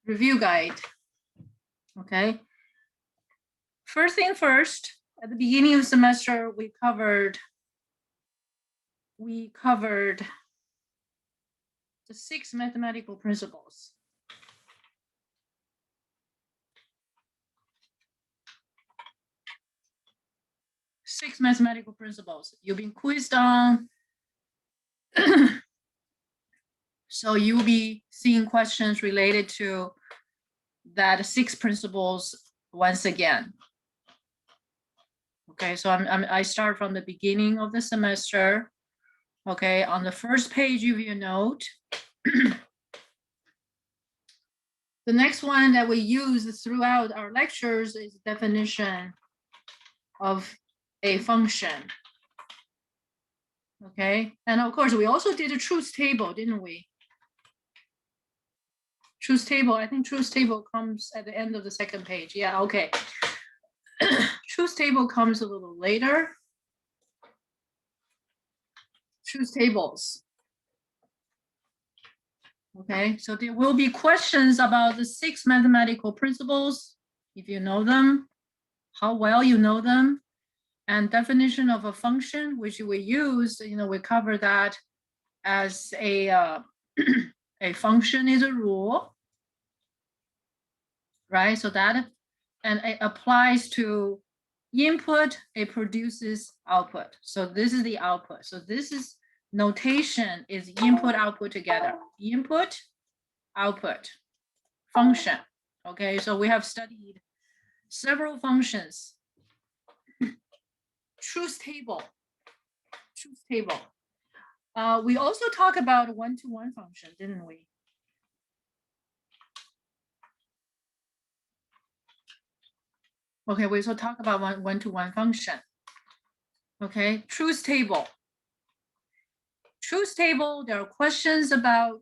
Review guide. Okay. First thing first, at the beginning of the semester, we covered the 6 mathematical principles. Six mathematical principles you've been quizzed on. So you'll be seeing questions related to that 6 principles once again. Okay, so I start from the beginning of the semester. Okay, on the first page of your note. The next one that we use throughout our lectures is definition of a function. Okay, and of course we also did a truth table, didn't we? Truth table, I think truth table comes at the end of the second page. Yeah, okay. Truth table comes a little later. Truth tables. Okay, so there will be questions about the 6 mathematical principles, if you know them, how well you know them, and definition of a function, which we use, we cover that as a, a function is a rule, right? So that, and it applies to input, it produces output. So this is the output. So this is notation is input, output together. Input, output, function. Okay, so we have studied several functions. Truth table. Truth table. We also talk about one-to-one function, didn't we? Okay, we also talk about one-to-one function. Okay, truth table. Truth table, there are questions about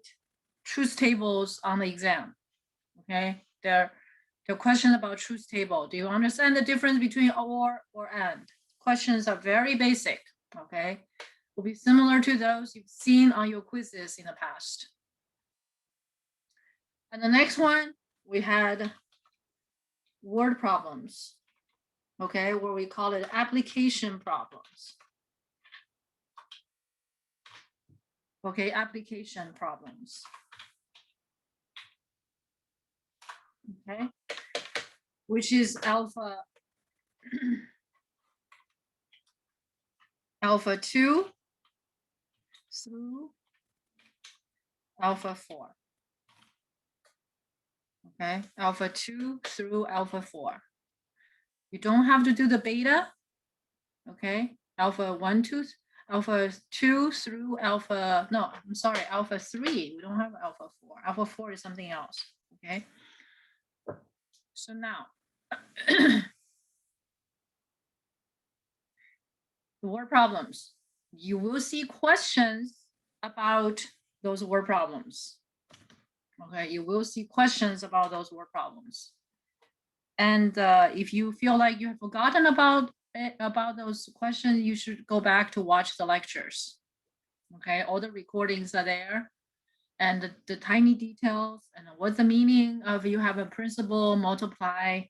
truth tables on the exam. Okay, there are questions about truth table. Do you understand the difference between or and? Questions are very basic. Okay, will be similar to those you've seen on your quizzes in the past. And the next one, we had word problems. Okay, where we call it application problems. Okay, application problems. Okay, which is alpha alpha 2 through alpha 4. Okay, alpha 2 through alpha 4. You don't have to do the beta. Okay, alpha 2 through alpha, no, I'm sorry, alpha 3. We don't have alpha 4. Alpha 4 is something else. Okay, so now the word problems. You will see questions about those word problems. Okay, you will see questions about those word problems. And if you feel like you have forgotten about those questions, you should go back to watch the lectures. Okay, all the recordings are there, and the tiny details, and what's the meaning of you have a principal multiply,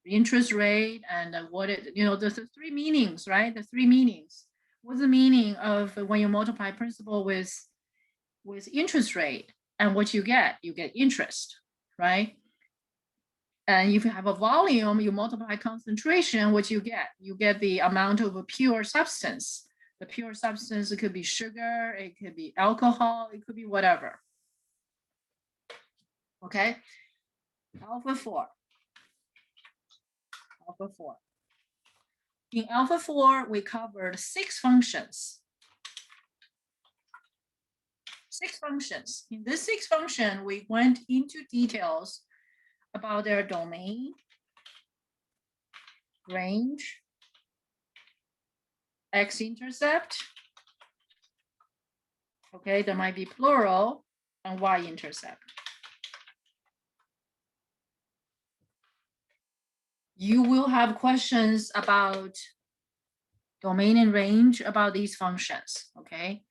interest rate, and what it, there's the 3 meanings, right? The 3 meanings. What's the meaning of when you multiply principal with interest rate, and what you get interest, right? And if you have a volume, you multiply concentration, what you get the amount of a pure substance. The pure substance, it could be sugar, it could be alcohol, it could be whatever. Okay, alpha 4. Alpha 4. In alpha 4, we covered 6 functions. 6 functions. In this 6 function, we went into details about their domain, range, X-intercept. Okay, there might be plural, and Y-intercept. You will have questions about domain and range about these functions. Okay,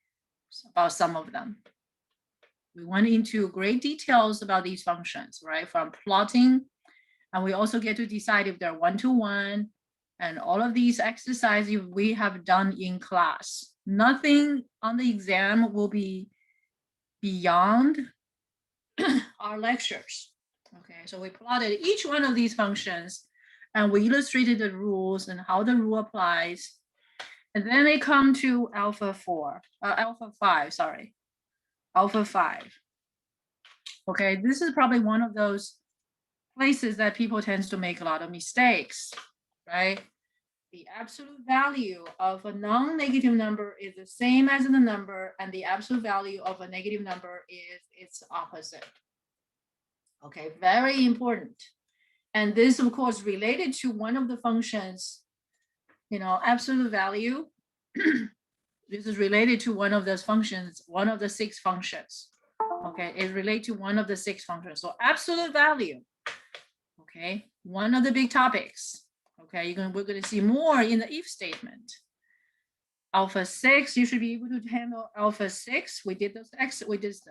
about some of them. We went into great details about these functions, right? From plotting, and we also get to decide if they're one-to-one, and all of these exercises we have done in class. Nothing on the exam will be beyond our lectures. Okay, so we plotted each one of these functions and we illustrated the rules and how the rule applies. And then they come to alpha 5, sorry, alpha 5. Okay, this is probably one of those places that people tend to make a lot of mistakes, right? The absolute value of a non-negative number is the same as the number, and the absolute value of a negative number is its opposite. Okay, very important. And this, of course, related to one of the functions, you know, absolute value. This is related to one of those functions, one of the 6 functions. Okay, it relates to one of the 6 functions. So absolute value, okay, one of the big topics. Okay, we're going to see more in the if statement. Alpha 6, you should be able to handle alpha 6. We did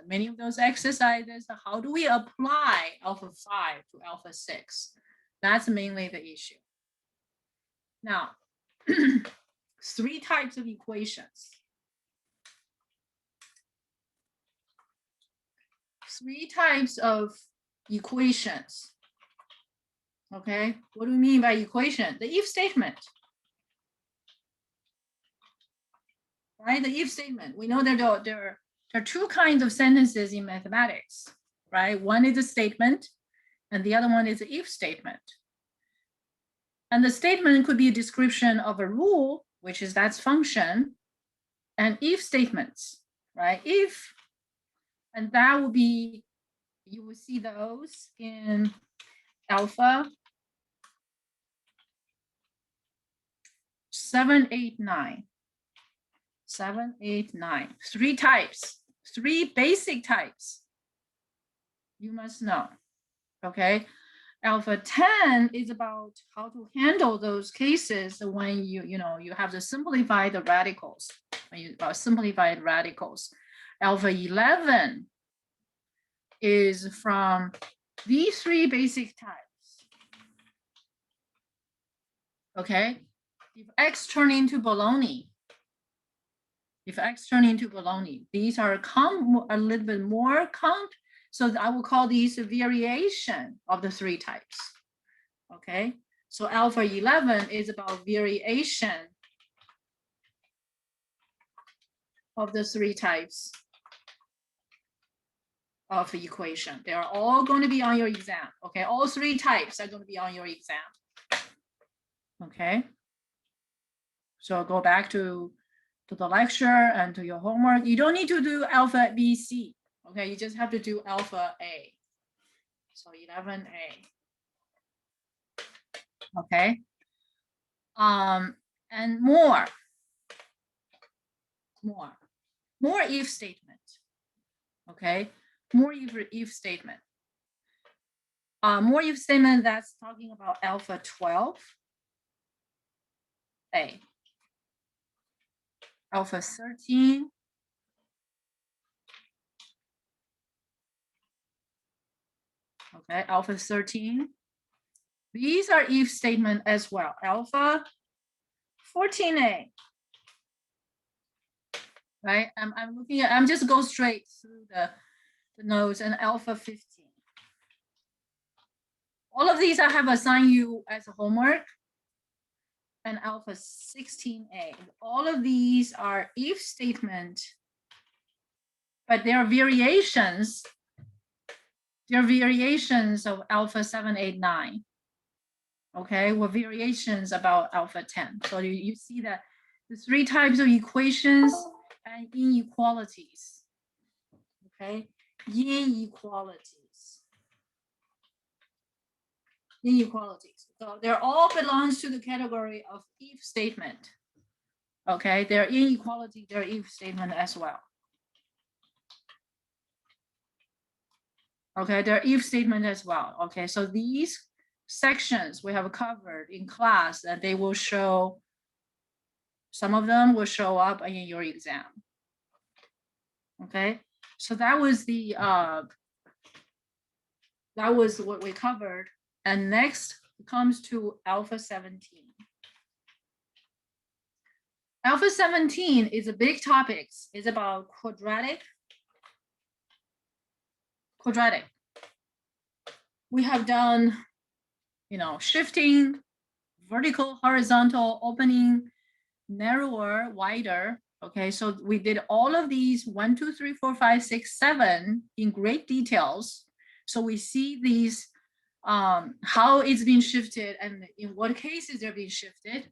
many of those exercises. How do we apply alpha 5 to alpha 6? That's mainly the issue. Now, 3 types of equations. 3 types of equations. Okay, what do we mean by equation? The if statement. Right, the if statement. We know that there are 2 kinds of sentences in mathematics, right? One is a statement, and the other one is an if statement. And the statement could be a description of a rule, which is that's function, and if statements, right? If, and that will be, you will see those in alpha 7, 8, 9. 7, 8, 9. 3 types, 3 basic types. You must know. Okay. Alpha 10 is about how to handle those cases when you have to simplify the radicals. When you simplified radicals. Alpha 11 is from these 3 basic types. Okay. If X turn into bologna. If X turn into bologna, these are a little bit more so I will call these a variation of the 3 types. Okay, so alpha 11 is about variation of the 3 types of the equation. They are all going to be on your exam. Okay, all 3 types are going to be on your exam. Okay, so go back to the lecture and to your homework. You don't need to do alpha B, C. Okay, you just have to do alpha A. So 11A. Okay. And more if statement. Okay, more if statement. More if statement that's talking about alpha 12A. Alpha 13. Okay, alpha 13. These are if statement as well. Alpha 14A. Right, I'm looking at, I'm just go straight through the notes, and alpha 15. All of these I have assigned you as a homework. And alpha 16A. All of these are if statement, but they are variations. They're variations of alpha 7, 8, 9. Okay, well, variations about alpha 10. So you see that the 3 types of equations and inequalities. Okay, inequalities. So they're all belongs to the category of if statement. Okay, they're inequality, they're if statement as well. Okay, they're if statement as well. Okay, so these sections we have covered in class, and they will show, some of them will show up in your exam. Okay, so that was the that was what we covered. And next comes to alpha 17. Alpha 17 is a big topic. It's about quadratic. We have done, you know, shifting, vertical, horizontal, opening, narrower, wider. Okay, so we did all of these 1, 2, 3, 4, 5, 6, 7 in great details. So we see these, how it's being shifted and in what cases they're being shifted,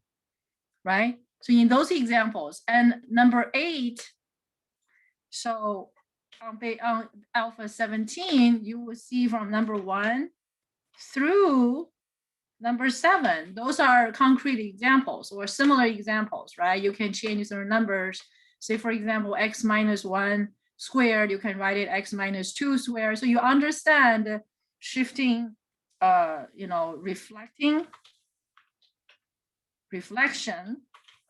right? So in those examples, and number 8, so on alpha 17, you will see from number 1 through number 7, those are concrete examples or similar examples, right? You can change their numbers. Say, for example, x minus 1 squared, you can write it x minus 2 squared. So you understand shifting, you know, reflection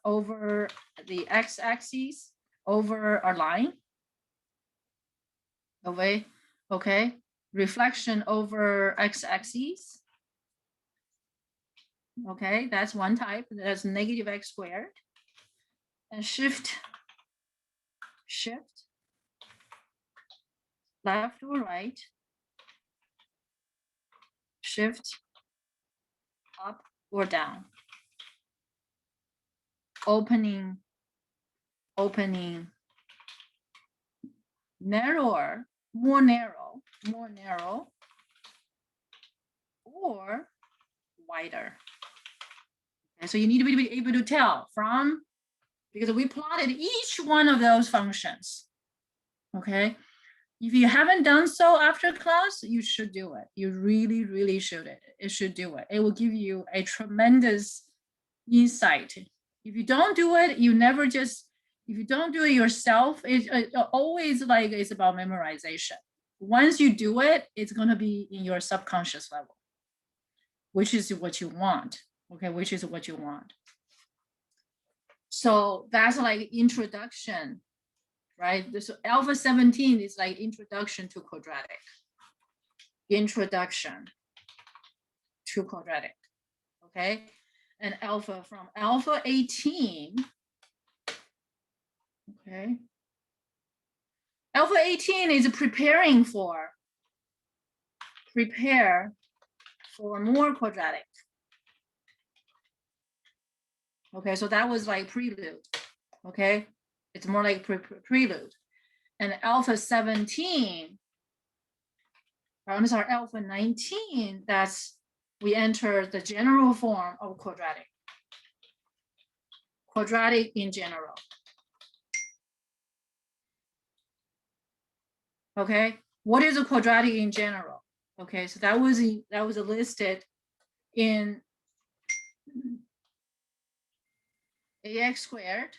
over the x-axis over a line. Okay, reflection over x-axis. Okay, that's one type. That's negative x squared. And shift left or right, shift up or down, opening, narrower, more narrow, or wider. And so you need to be able to tell from, because we plotted each one of those functions. Okay, if you haven't done so after class, you should do it. You really, really should. It should do it. It will give you a tremendous insight. If you don't do it, you never just, if you don't do it yourself, it always like it's about memorization. Once you do it, it's going to be in your subconscious level, which is what you want. Okay, which is what you want. So that's like introduction, right? So alpha 17 is like introduction to quadratic. Okay, and alpha from alpha 18. Okay, alpha 18 is prepare for more quadratic. Okay, so that was like prelude. Okay, it's more like prelude. And alpha 17, I'm sorry, alpha 19, that's we enter the general form of quadratic in general. Okay, what is a quadratic in general? Okay, so that was listed in ax squared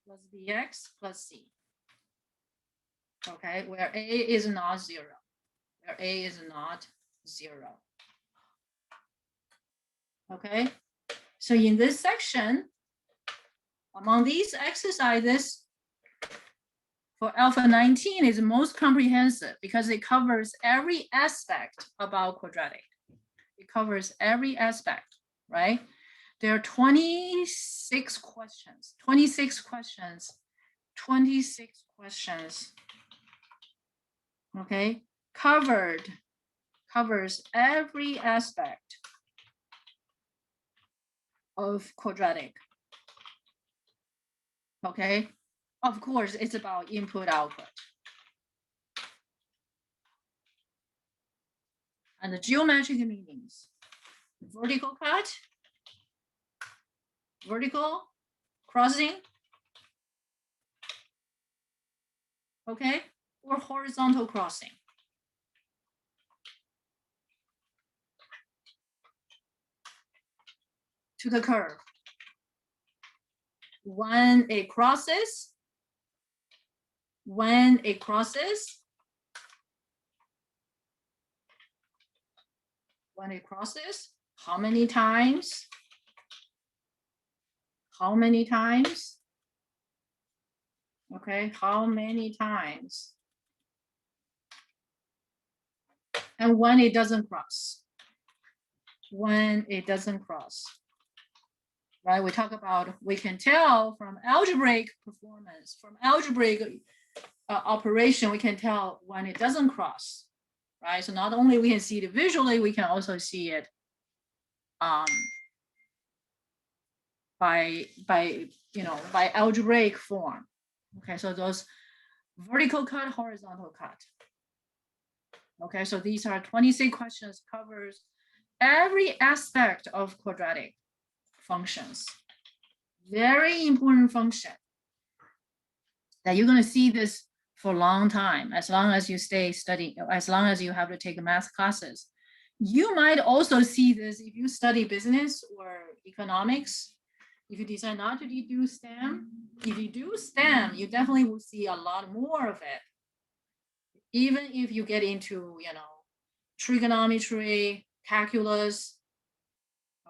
plus bx plus c. Okay, where a is not 0. Okay, so in this section, among these exercises, for alpha 19 is most comprehensive because it covers every aspect about quadratic. It covers every aspect, right? There are 26 questions. Okay, covers every aspect of quadratic. Okay, of course, it's about input output. And the geometric meanings: vertical cut, vertical crossing, okay, or horizontal crossing. To the curve. When it crosses, how many times? Okay, how many times? And when it doesn't cross. When it doesn't cross. Right, we talk about, we can tell from algebraic performance, from algebraic operation, we can tell when it doesn't cross, right? So not only we can see it visually, we can also see it by algebraic form. Okay, so those vertical cut, horizontal cut. Okay, so these are 26 questions, covers every aspect of quadratic functions. Very important function that you're going to see this for a long time, as long as you stay studying, as long as you have to take math classes. You might also see this if you study business or economics. If you decide not to do STEM, if you do STEM, you definitely will see a lot more of it. Even if you get into, trigonometry, calculus.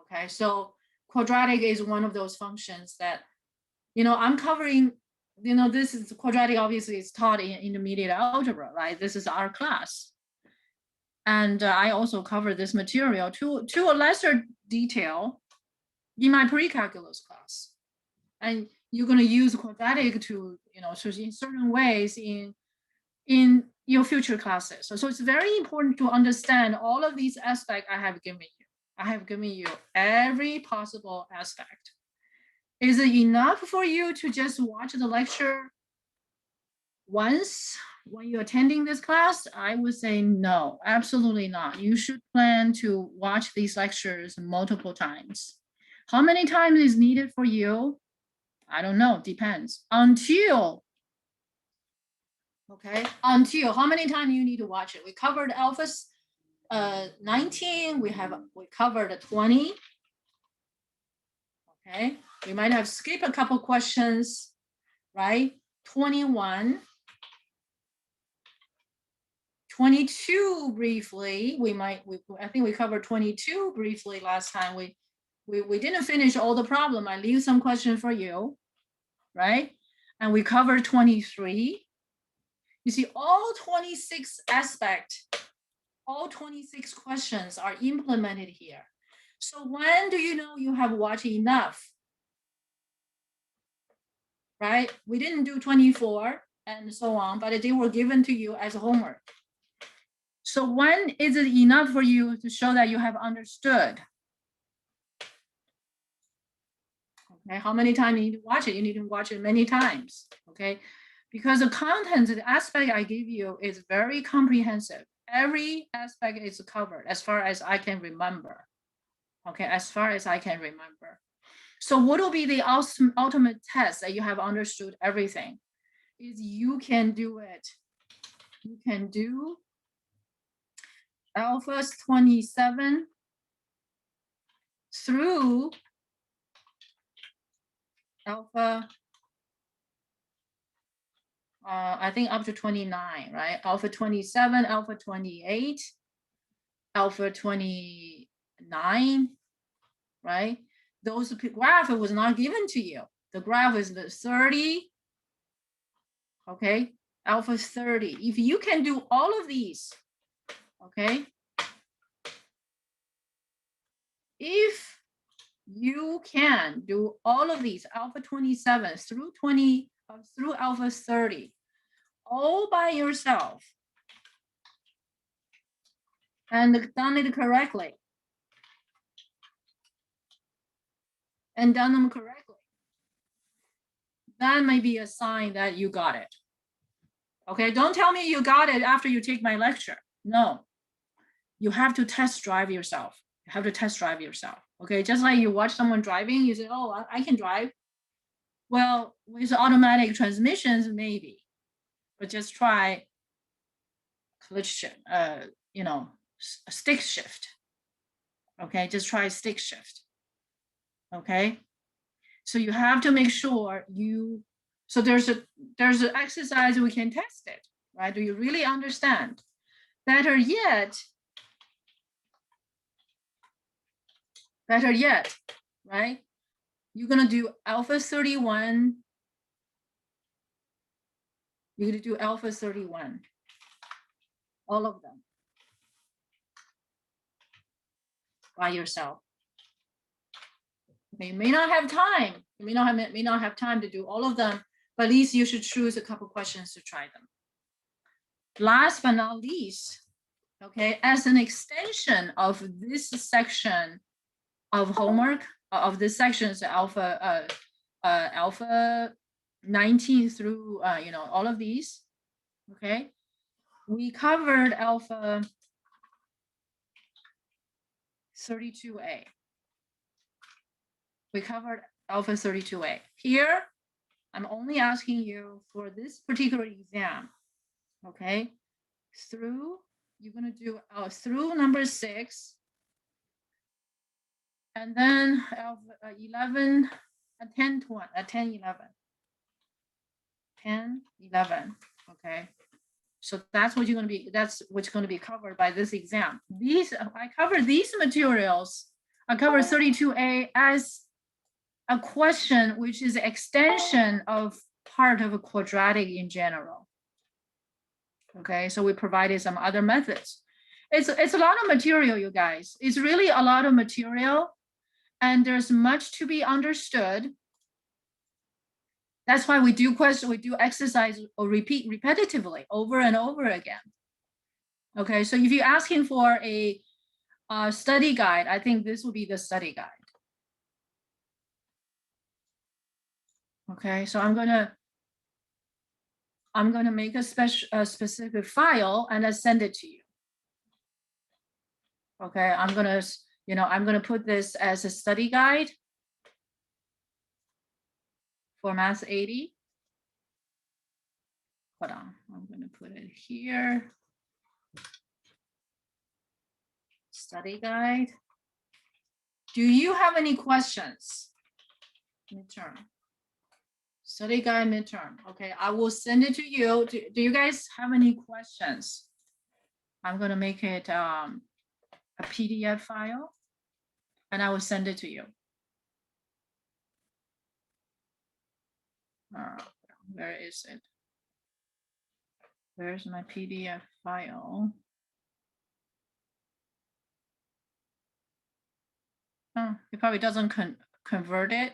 Okay, so quadratic is one of those functions that, I'm covering, this is quadratic, obviously it's taught in intermediate algebra, right? This is our class. And I also cover this material to a lesser detail in my pre-calculus class. And you're going to use quadratic to, so in certain ways in your future classes. So it's very important to understand all of these aspects I have given you. I have given you every possible aspect. Is it enough for you to just watch the lecture once when you're attending this class? I would say no, absolutely not. You should plan to watch these lectures multiple times. How many times is needed for you? I don't know, depends. Until how many times you need to watch it? We covered alphas 19, we covered 20. Okay, we might have skipped a couple questions, right? 21, 22 briefly. I think we covered 22 briefly last time. We didn't finish all the problem. I leave some question for you, right? And we covered 23. You see, all 26 aspects, all 26 questions are implemented here. So when do you know you have watched enough? Right? We didn't do 24 and so on, but they were given to you as homework. So when is it enough for you to show that you have understood? Okay, how many times you need to watch it? You need to watch it many times, okay? Because the content, the aspect I give you is very comprehensive. Every aspect is covered as far as I can remember, okay, as far as I can remember. So what will be the ultimate test that you have understood everything? Is you can do it. You can do alpha 27 through alpha, I think up to 29, right? Alpha 27, alpha 28, alpha 29, right? Those graph was not given to you. The graph is the 30, okay? Alpha 30. If you can do all of these, okay? If you can do all of these, alpha 27 through through alpha 30, all by yourself, and done it correctly, and done them correctly, that may be a sign that you got it. Okay, don't tell me you got it after you take my lecture. No, you have to test drive yourself. You have to test drive yourself. Okay, just like you watch someone driving, you say, oh, I can drive. Well, with automatic transmissions, maybe, but just try clutch shift, stick shift. Okay, just try stick shift. Okay, so you have to make sure so there's an exercise we can test it, right? Do you really understand? Better yet, right? You're gonna do alpha 31 You're going to do alpha 31. All of them. By yourself. You may not have time. You may not have time to do all of them, but at least you should choose a couple questions to try them. Last but not least, okay, as an extension of this section of homework, of this section's alpha 19 through all of these, okay, we covered alpha 32A. We covered alpha 32A. Here, I'm only asking you for this particular exam, okay? You're gonna do through number 6, and then alpha 11, 10, 10, 11. 10, 11, okay? So that's what's going to be covered by this exam. I cover these materials. I cover 32A as a question, which is an extension of part of a quadratic in general. Okay, so we provided some other methods. It's a lot of material, you guys. It's really a lot of material, and there's much to be understood. That's why we do exercise or repeat repetitively over and over again. Okay, so if you're asking for a study guide, I think this will be the study guide. Okay, so I'm gonna make a specific file and I send it to you. Okay, I'm gonna put this as a study guide for Math 80. Hold on, I'm gonna put it here. Study guide. Do you have any questions? Midterm. Study guide midterm. Okay, I will send it to you. Do you guys have any questions? I'm gonna make it a PDF file and I will send it to you. Where is it? Where's my PDF file? Oh, it probably doesn't convert it.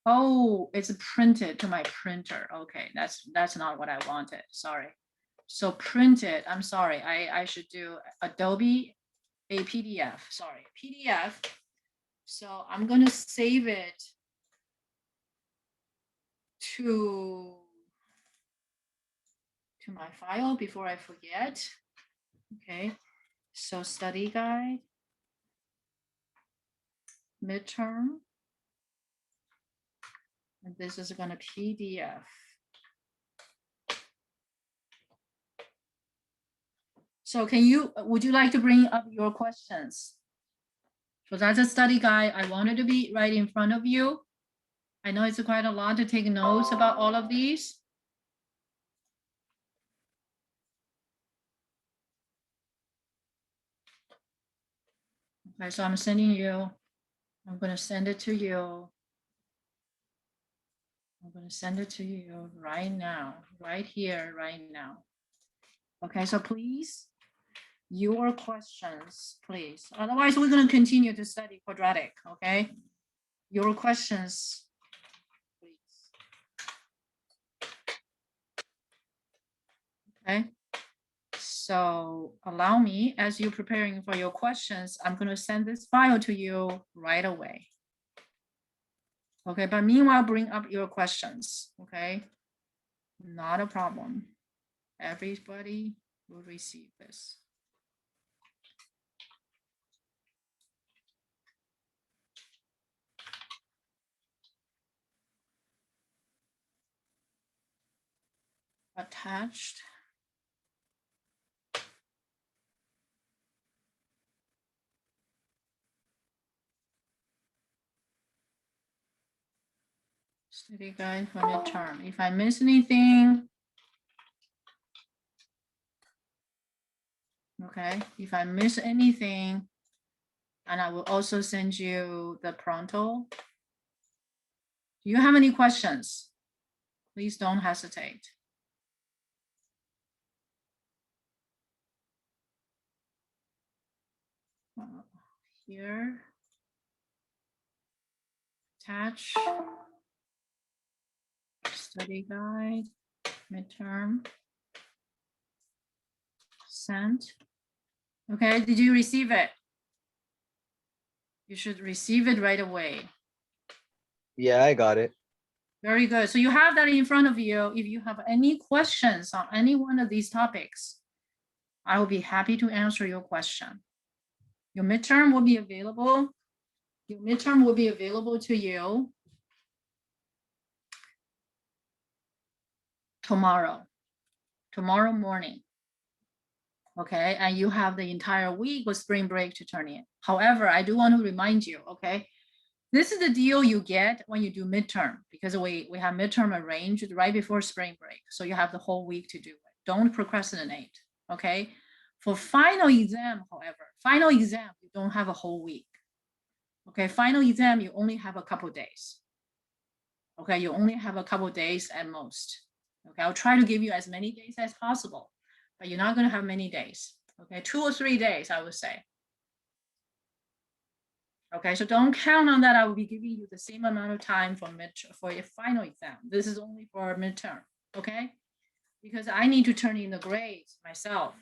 Oh, it's printed to my printer. Okay, that's not what I wanted. Sorry. So printed. I'm sorry. I should do Adobe a PDF. Sorry, PDF. So I'm gonna save it to my file before I forget. Okay. So study guide, midterm. And this is gonna PDF. So would you like to bring up your questions? So that's a study guide. I wanted to be right in front of you. I know it's quite a lot to take notes about all of these. Okay, so I'm sending you, I'm gonna send it to you. I'm gonna send it to you right now, right here, right now. Okay, so please, your questions, please. Otherwise, we're gonna continue to study quadratic, okay? Your questions, please. Okay, so allow me, as you're preparing for your questions, I'm gonna send this file to you right away. Okay, but meanwhile, bring up your questions, okay? Not a problem. Everybody will receive this. Attached. Study guide for midterm. If I miss anything, okay, if I miss anything, and I will also send you the pronto. Do you have any questions? please don't hesitate. Here, attach, study guide, midterm, sent. Okay, did you receive it? You should receive it right away. Yeah, I got it. Very good. So you have that in front of you. If you have any questions on any one of these topics, I will be happy to answer your question. Your midterm will be available. Your midterm will be available to you tomorrow morning. Okay, and you have the entire week with spring break to turn in. However, I do want to remind you, okay, this is the deal you get when you do midterm, because we have midterm arranged right before spring break. So you have the whole week to do it. Don't procrastinate, okay? For final exam, however, final exam, you don't have a whole week. Okay, final exam, you only have a couple days. Okay, you only have a couple days at most. Okay, I'll try to give you as many days as possible, but you're not going to have many days. Okay, 2 or 3 days, I would say. Okay, so don't count on that. I will be giving you the same amount of time for your final exam. This is only for midterm, okay? Because I need to turn in the grades myself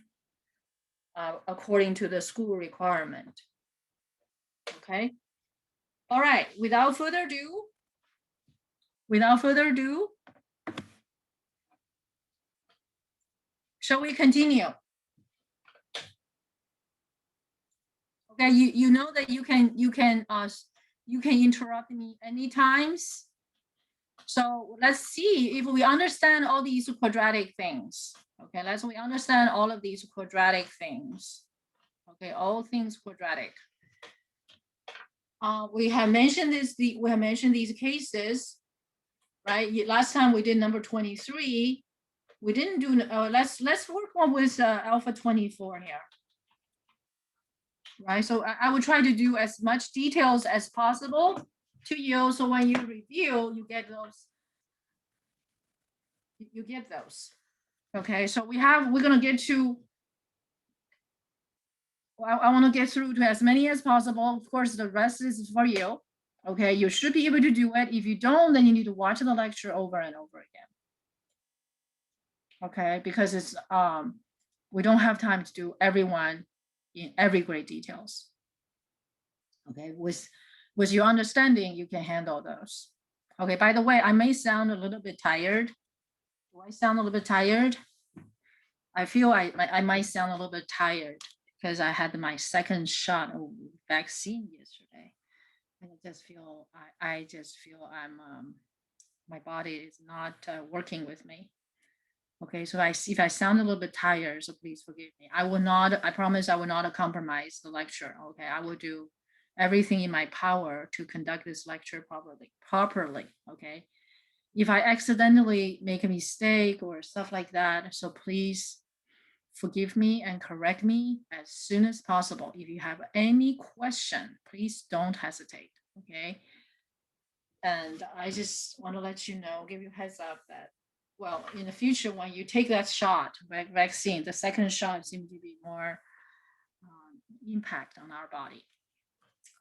according to the school requirement. Okay. All right. Without further ado, shall we continue? Okay, you know that you can interrupt me anytime. So let's see if we understand all these quadratic things. Okay, we understand all of these quadratic things. Okay, all things quadratic. We have mentioned these cases, right? Last time we did number 23. We didn't do. Let's work on with alpha 24 here. Right, so I would try to do as much details as possible to you, so when you review, you get those. Okay, so we're gonna get to. I want to get through to as many as possible. Of course, the rest is for you. Okay, you should be able to do it. If you don't, then you need to watch the lecture over and over again. Okay, because it's we don't have time to do everyone in every grade details. Okay, with your understanding, you can handle those. Okay, by the way, I may sound a little bit tired. Do I sound a little bit tired? I feel I might sound a little bit tired because I had my second shot of vaccine yesterday. And I just feel I'm my body is not working with me. Okay, so if I sound a little bit tired, so please forgive me. I promise I will not compromise the lecture. Okay, I will do everything in my power to conduct this lecture properly. Okay, if I accidentally make a mistake or stuff like that, so please forgive me and correct me as soon as possible. If you have any question, please don't hesitate. Okay, and I just want to let you know, give you a heads up that, well, in the future, when you take that shot, vaccine, the second shot seems to be more impact on our body.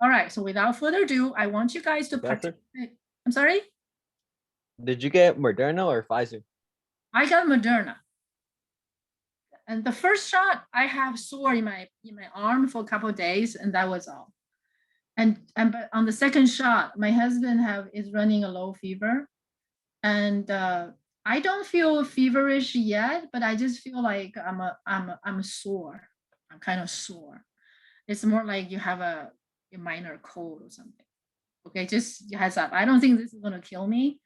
All right, so without further ado, I want you guys to participate. I'm sorry? Did you get Moderna or Pfizer? I got Moderna. And the first shot, I have sore in my arm for a couple of days, and that was all. But on the second shot, my husband is running a low fever, and I don't feel feverish yet, but I just feel like I'm sore. I'm kind of sore. It's more like you have a minor cold or something. Okay, just heads up. I don't think this is gonna kill me.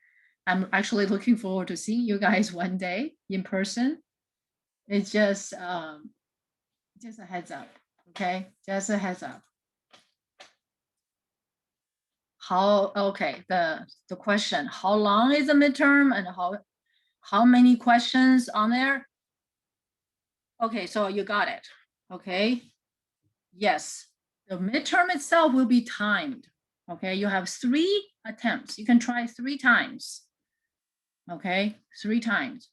I'm actually looking forward to seeing you guys one day in person. It's just a heads up. Okay, just a heads up. The question, how long is the midterm and how many questions on there? Okay, so you got it. Okay, yes, the midterm itself will be timed. Okay, you have 3 attempts. You can try 3 times. Okay, 3 times.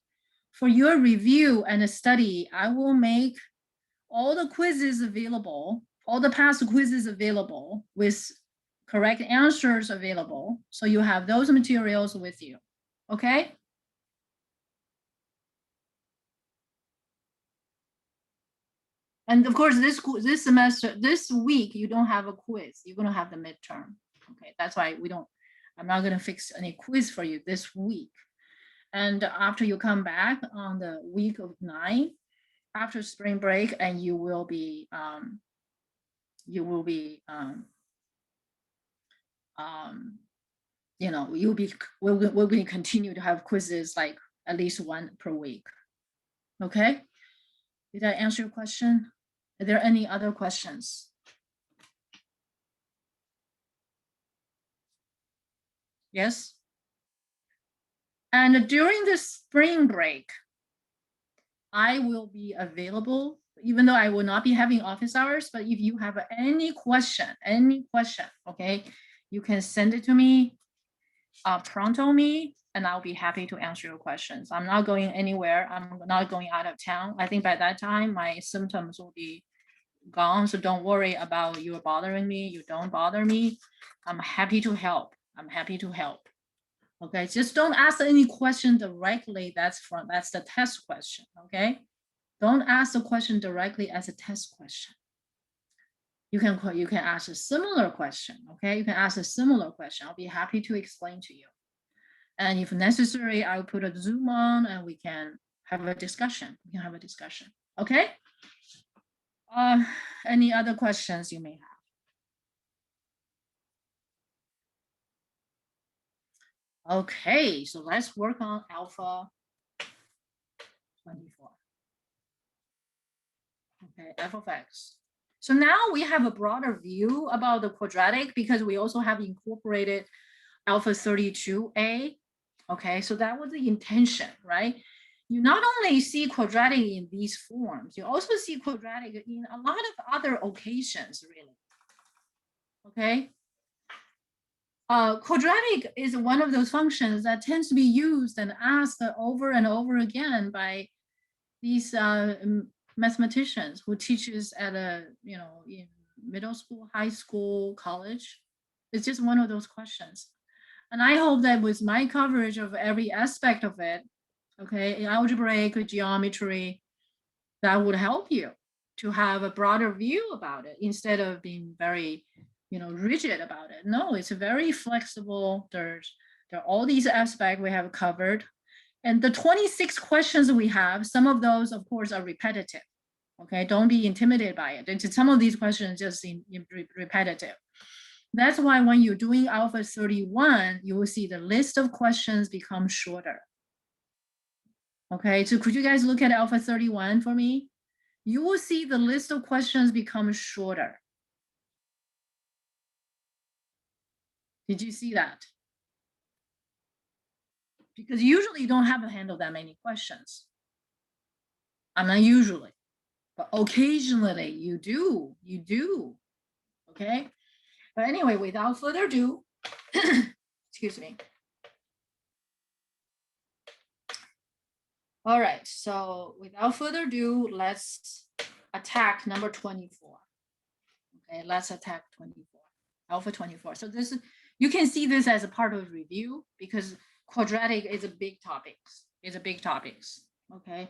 For your review and study, I will make all the quizzes available, all the past quizzes available with correct answers available. So you have those materials with you, okay? And of course, this semester, this week, you don't have a quiz. You're gonna have the midterm. Okay, that's why I'm not gonna fix any quiz for you this week. And after you come back on the week of 9, after spring break, and you will be we'll be continue to have quizzes like at least 1 per week. Okay, did I answer your question? Are there any other questions? Yes. And during the spring break, I will be available, even though I will not be having office hours, but if you have any question, okay, you can send it to me, pronto me, and I'll be happy to answer your questions. I'm not going anywhere. I'm not going out of town. I think by that time, my symptoms will be gone. So don't worry about you bothering me. You don't bother me. I'm happy to help. I'm happy to help. Okay, just don't ask any question directly. That's the test question. Okay, don't ask the question directly as a test question. You can ask a similar question. Okay, you can ask a similar question. I'll be happy to explain to you. And if necessary, I'll put a Zoom on and we can have a discussion. We can have a discussion. Okay. Any other questions you may have? Okay, so let's work on alpha 24. Okay, f of x. So now we have a broader view about the quadratic because we also have incorporated alpha 32a. Okay, so that was the intention, right? You not only see quadratic in these forms, you also see quadratic in a lot of other occasions, really. Okay. Quadratic is one of those functions that tends to be used and asked over and over again by these mathematicians who teaches at in middle school, high school, college. It's just one of those questions. And I hope that with my coverage of every aspect of it, okay, algebraic, geometry, that would help you to have a broader view about it instead of being very, rigid about it. No, it's very flexible. There are all these aspects we have covered. And the 26 questions we have, some of those, of course, are repetitive. Okay, don't be intimidated by it. Some of these questions just repetitive. That's why when you're doing alpha 31, you will see the list of questions become shorter. Okay, so could you guys look at alpha 31 for me? You will see the list of questions become shorter. Did you see that? Because usually you don't have to handle that many questions. I'm not usually, but occasionally you do. Okay. But anyway, without further ado, excuse me. All right, so without further ado, let's attack number 24. Okay, let's attack 24, alpha 24. So this is, you can see this as a part of review because quadratic is a big topics. Okay.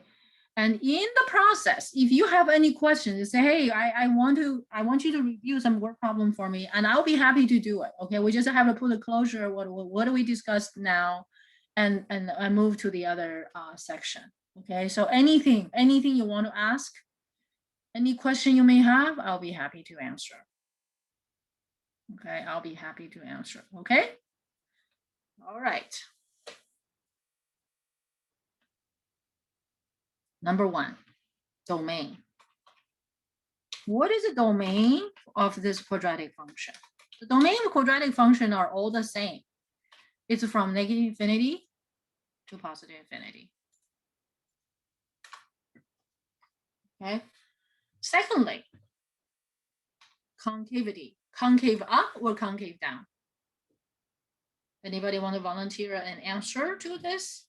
And in the process, if you have any questions, you say, hey, I want you to review some work problem for me, and I'll be happy to do it. Okay, we just have to put a closure. What do we discuss now, and move to the other section. Okay, so anything you want to ask, any question you may have, I'll be happy to answer. Okay, I'll be happy to answer. Okay. All right. Number 1, domain. What is the domain of this quadratic function? The domain of quadratic function are all the same. It's from negative infinity to positive infinity. Okay. Secondly, concavity. Concave up or concave down? Anybody want to volunteer an answer to this?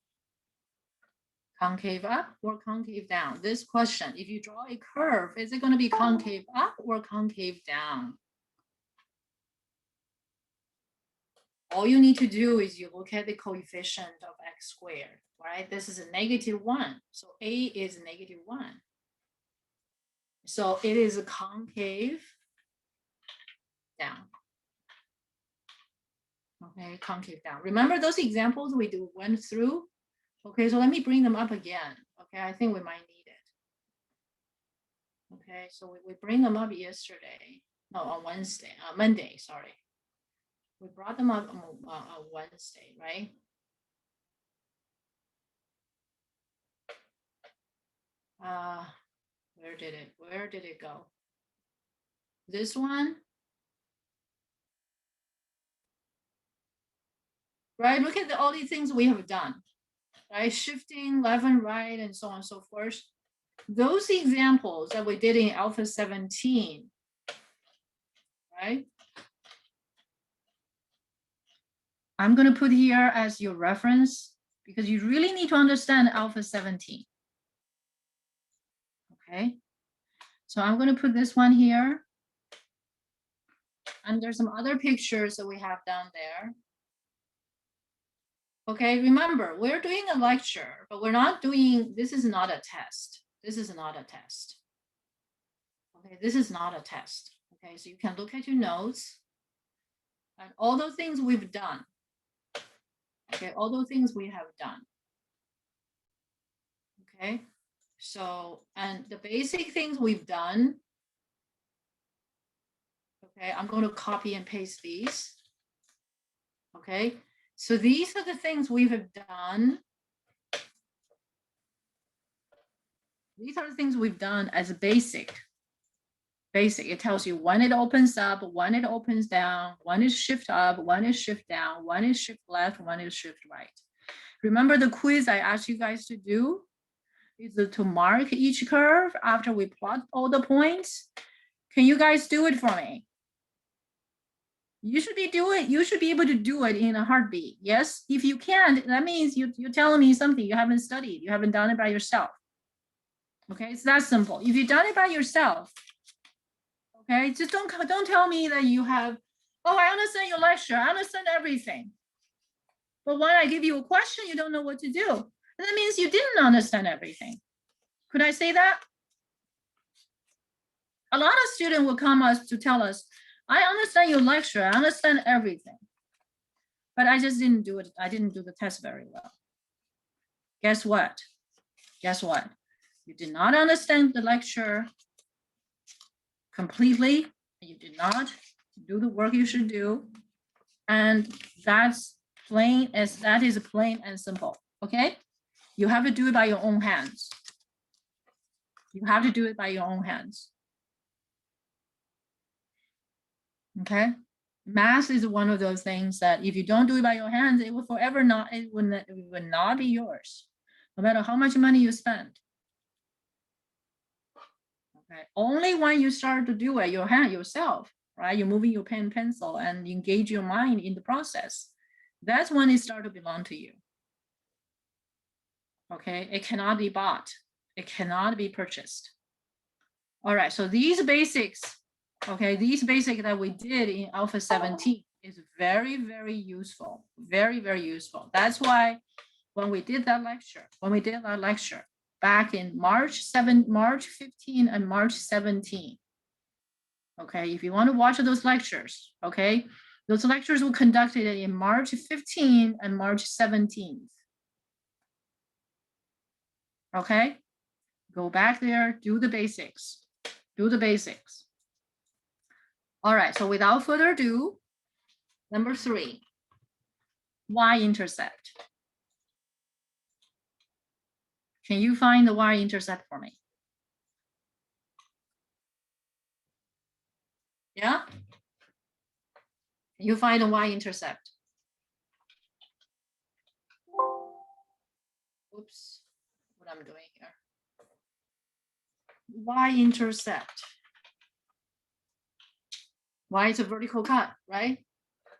Concave up or concave down? This question, if you draw a curve, is it going to be concave up or concave down? All you need to do is you look at the coefficient of x squared, right? This is a -1, so a is -1. So it is a concave down. Okay, concave down. Remember those examples we went through? Okay, so let me bring them up again. Okay, I think we might need it. Okay, so we bring them up yesterday. No, on Wednesday, Monday, sorry. We brought them up on Wednesday, right? Where did it go? This one? Right, look at all these things we have done, right? Shifting left and right and so on and so forth. Those examples that we did in Alpha 17, right? I'm going to put here as your reference because you really need to understand Alpha 17. Okay, so I'm going to put this one here. And there's some other pictures that we have down there. Okay, remember, we're doing a lecture, but we're not doing, this is not a test. This is not a test. Okay, this is not a test. Okay, so you can look at your notes and all those things we've done. Okay, all those things we have done. Okay, so, and the basic things we've done. Okay, I'm going to copy and paste these. Okay, so these are the things we have done. These are the things we've done as a basic. Basic, it tells you when it opens up, when it opens down, one is shift up, one is shift down, one is shift left, one is shift right. Remember the quiz I asked you guys to do? Is to mark each curve after we plot all the points. Can you guys do it for me? You should be able to do it in a heartbeat. Yes, if you can't, that means you're telling me something you haven't studied, you haven't done it by yourself. Okay, it's that simple. If you've done it by yourself, okay, just don't tell me that you have, oh, I understand your lecture, I understand everything. But when I give you a question, you don't know what to do. That means you didn't understand everything. Could I say that? A lot of students will come us to tell us, I understand your lecture, I understand everything. But I just didn't do it. I didn't do the test very well. Guess what? Guess what? You did not understand the lecture completely. You did not do the work you should do. And that's plain as that is plain and simple. Okay? You have to do it by your own hands. You have to do it by your own hands. Okay? Math is one of those things that if you don't do it by your hands, it will forever not, it will not be yours, no matter how much money you spend. Okay, only when you start to do it your hand yourself, right? You're moving your pen and pencil and engage your mind in the process. That's when it starts to belong to you. Okay, it cannot be bought. It cannot be purchased. All right, so these basics, okay, these basics that we did in Alpha 17 is very, very useful. Very, very useful. That's why when we did that lecture, back in March 15 and March 17. Okay, if you want to watch those lectures, okay, those lectures were conducted in March 15 and March 17th. Okay, go back there, do the basics. Do the basics. All right, so without further ado, number 3, Y-intercept. Can you find the Y-intercept for me? Yeah? Can you find the Y-intercept? Oops, what I'm doing here. Y-intercept. Y is a vertical cut, right?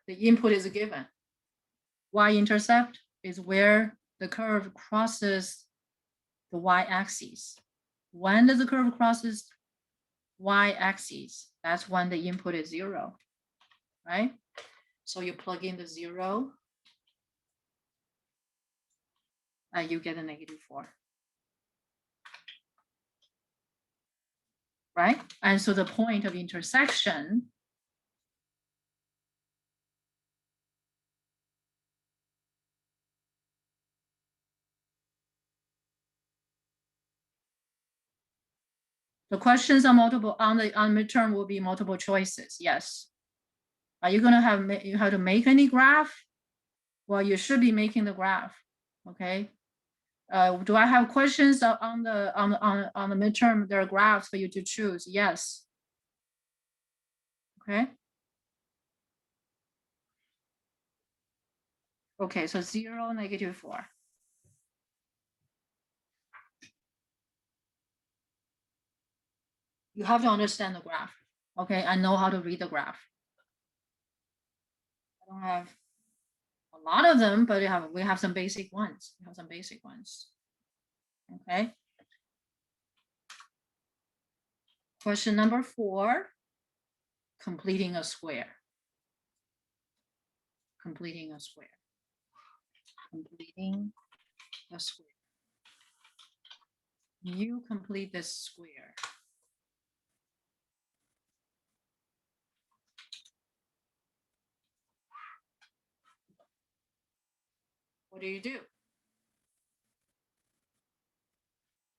The input is a given. Y-intercept is where the curve crosses the y-axis. When does the curve crosses y-axis? That's when the input is 0, right? So you plug in the 0, and you get a -4. Right? And so the point of intersection the questions are multiple on midterm will be multiple choices. Yes. Are you gonna have you have to make any graph? Well, you should be making the graph. Okay. Do I have questions on the midterm? There are graphs for you to choose. Yes. Okay. Okay, so 0, -4. You have to understand the graph. Okay, I know how to read the graph. I don't have a lot of them, but we have some basic ones. We have some basic ones. Okay. Question number 4, completing a square. Completing a square. Completing a square. You complete this square. What do?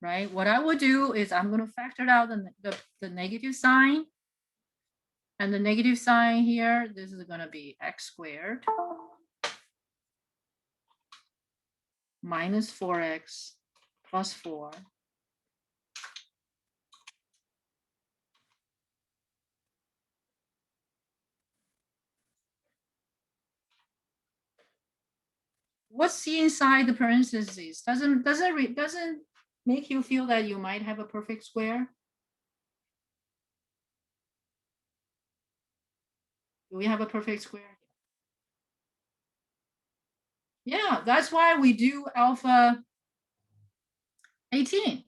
Right? What I would do is I'm going to factor out the negative sign. And the negative sign here, this is going to be x squared minus 4x plus 4 what's inside the parentheses? Doesn't make you feel that you might have a perfect square? Do we have a perfect square? Yeah, that's why we do alpha 18.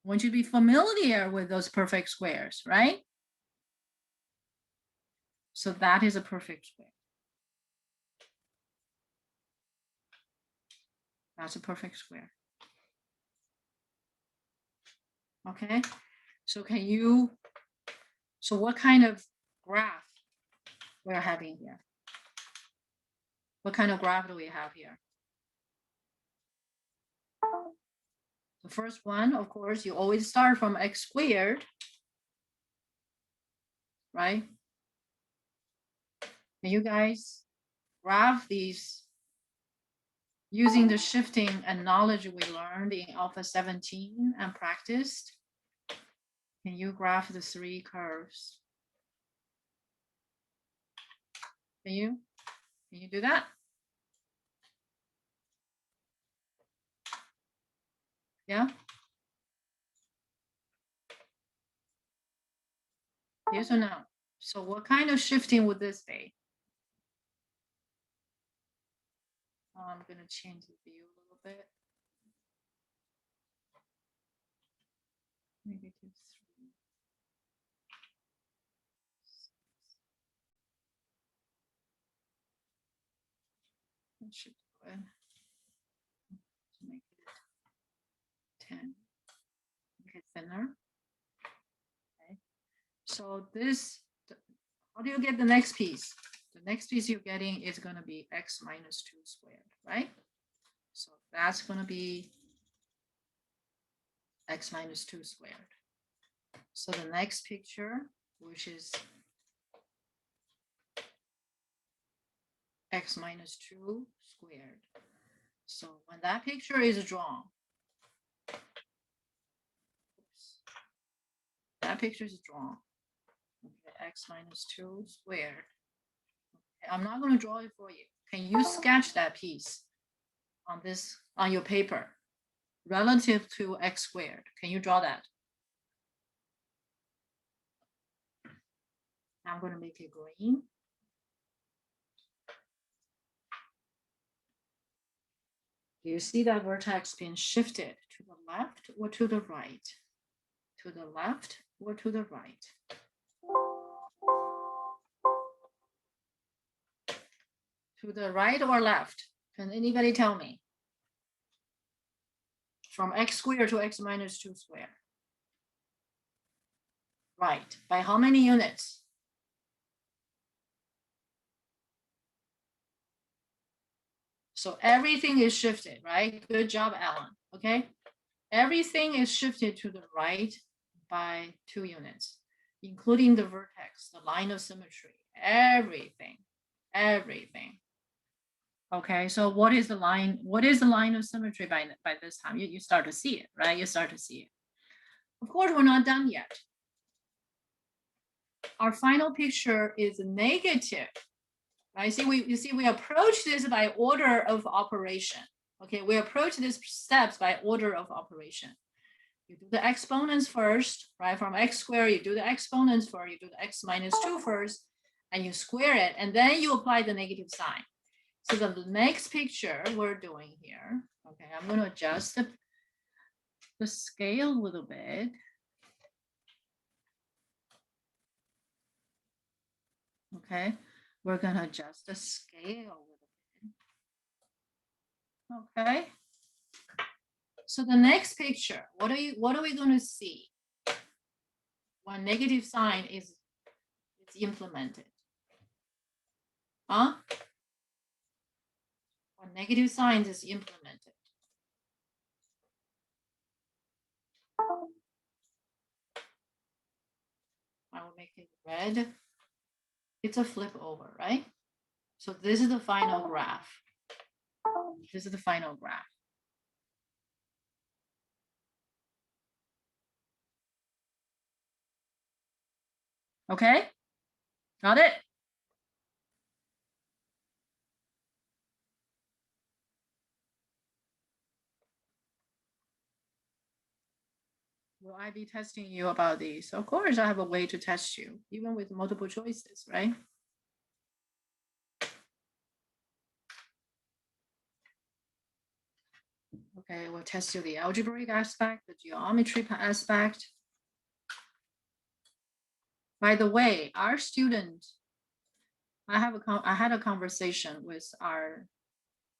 Want you to be familiar with those perfect squares, right? So that is a perfect square. That's a perfect square. Okay, so so what kind of graph we're having here? What kind of graph do we have here? The first one, of course, you always start from x squared, right? Can you guys graph these using the shifting and knowledge we learned in alpha 17 and practiced? Can you graph the 3 curves? Can you do that? Yeah? Yes or no? So what kind of shifting would this be? I'm going to change the view a little bit. -3. That should do it. To make it 10. Make it thinner. Okay. So this, how do you get the next piece? The next piece you're getting is going to be x minus 2 squared, right? So that's going to be x minus 2 squared. So the next picture, which is x minus 2 squared. So when that picture is drawn, that picture is drawn. Okay, x minus 2 squared. Okay, I'm not going to draw it for you. Can you sketch that piece on your paper relative to x squared? Can you draw that? I'm going to make it green. Do you see that vertex being shifted To the left or to the right? To the left or to the right? To the right or left? Can anybody tell me? From x squared to x minus 2 squared. Right. By how many units? So everything is shifted, right? Good job, Alan. Okay. Everything is shifted to the right by 2 units, including the vertex, the line of symmetry, everything. Okay, so what is the line? What is the line of symmetry by this time? You start to see it, right? You start to see it. Of course, we're not done yet. Our final picture is negative, right? You see, we approach this by order of operation. Okay, we approach these steps by order of operation. You do the exponents first, right? From x squared, you do the exponents first, you do the x minus 2 first, and you square it, and then you apply the negative sign. So the next picture we're doing here, okay, I'm going to adjust the scale a little bit. Okay, we're going to adjust the scale a little bit. Okay. So the next picture, what are we going to see when negative sign is implemented? Huh? When negative sign is implemented. I will make it red. It's a flip over, right? So this is the final graph. This is the final graph. Okay, got it? Will I be testing you about these? Of course, I have a way to test you, even with multiple choices, right? Okay, we'll test you the algebraic aspect, the geometry aspect. By the way, our student, I had a conversation with our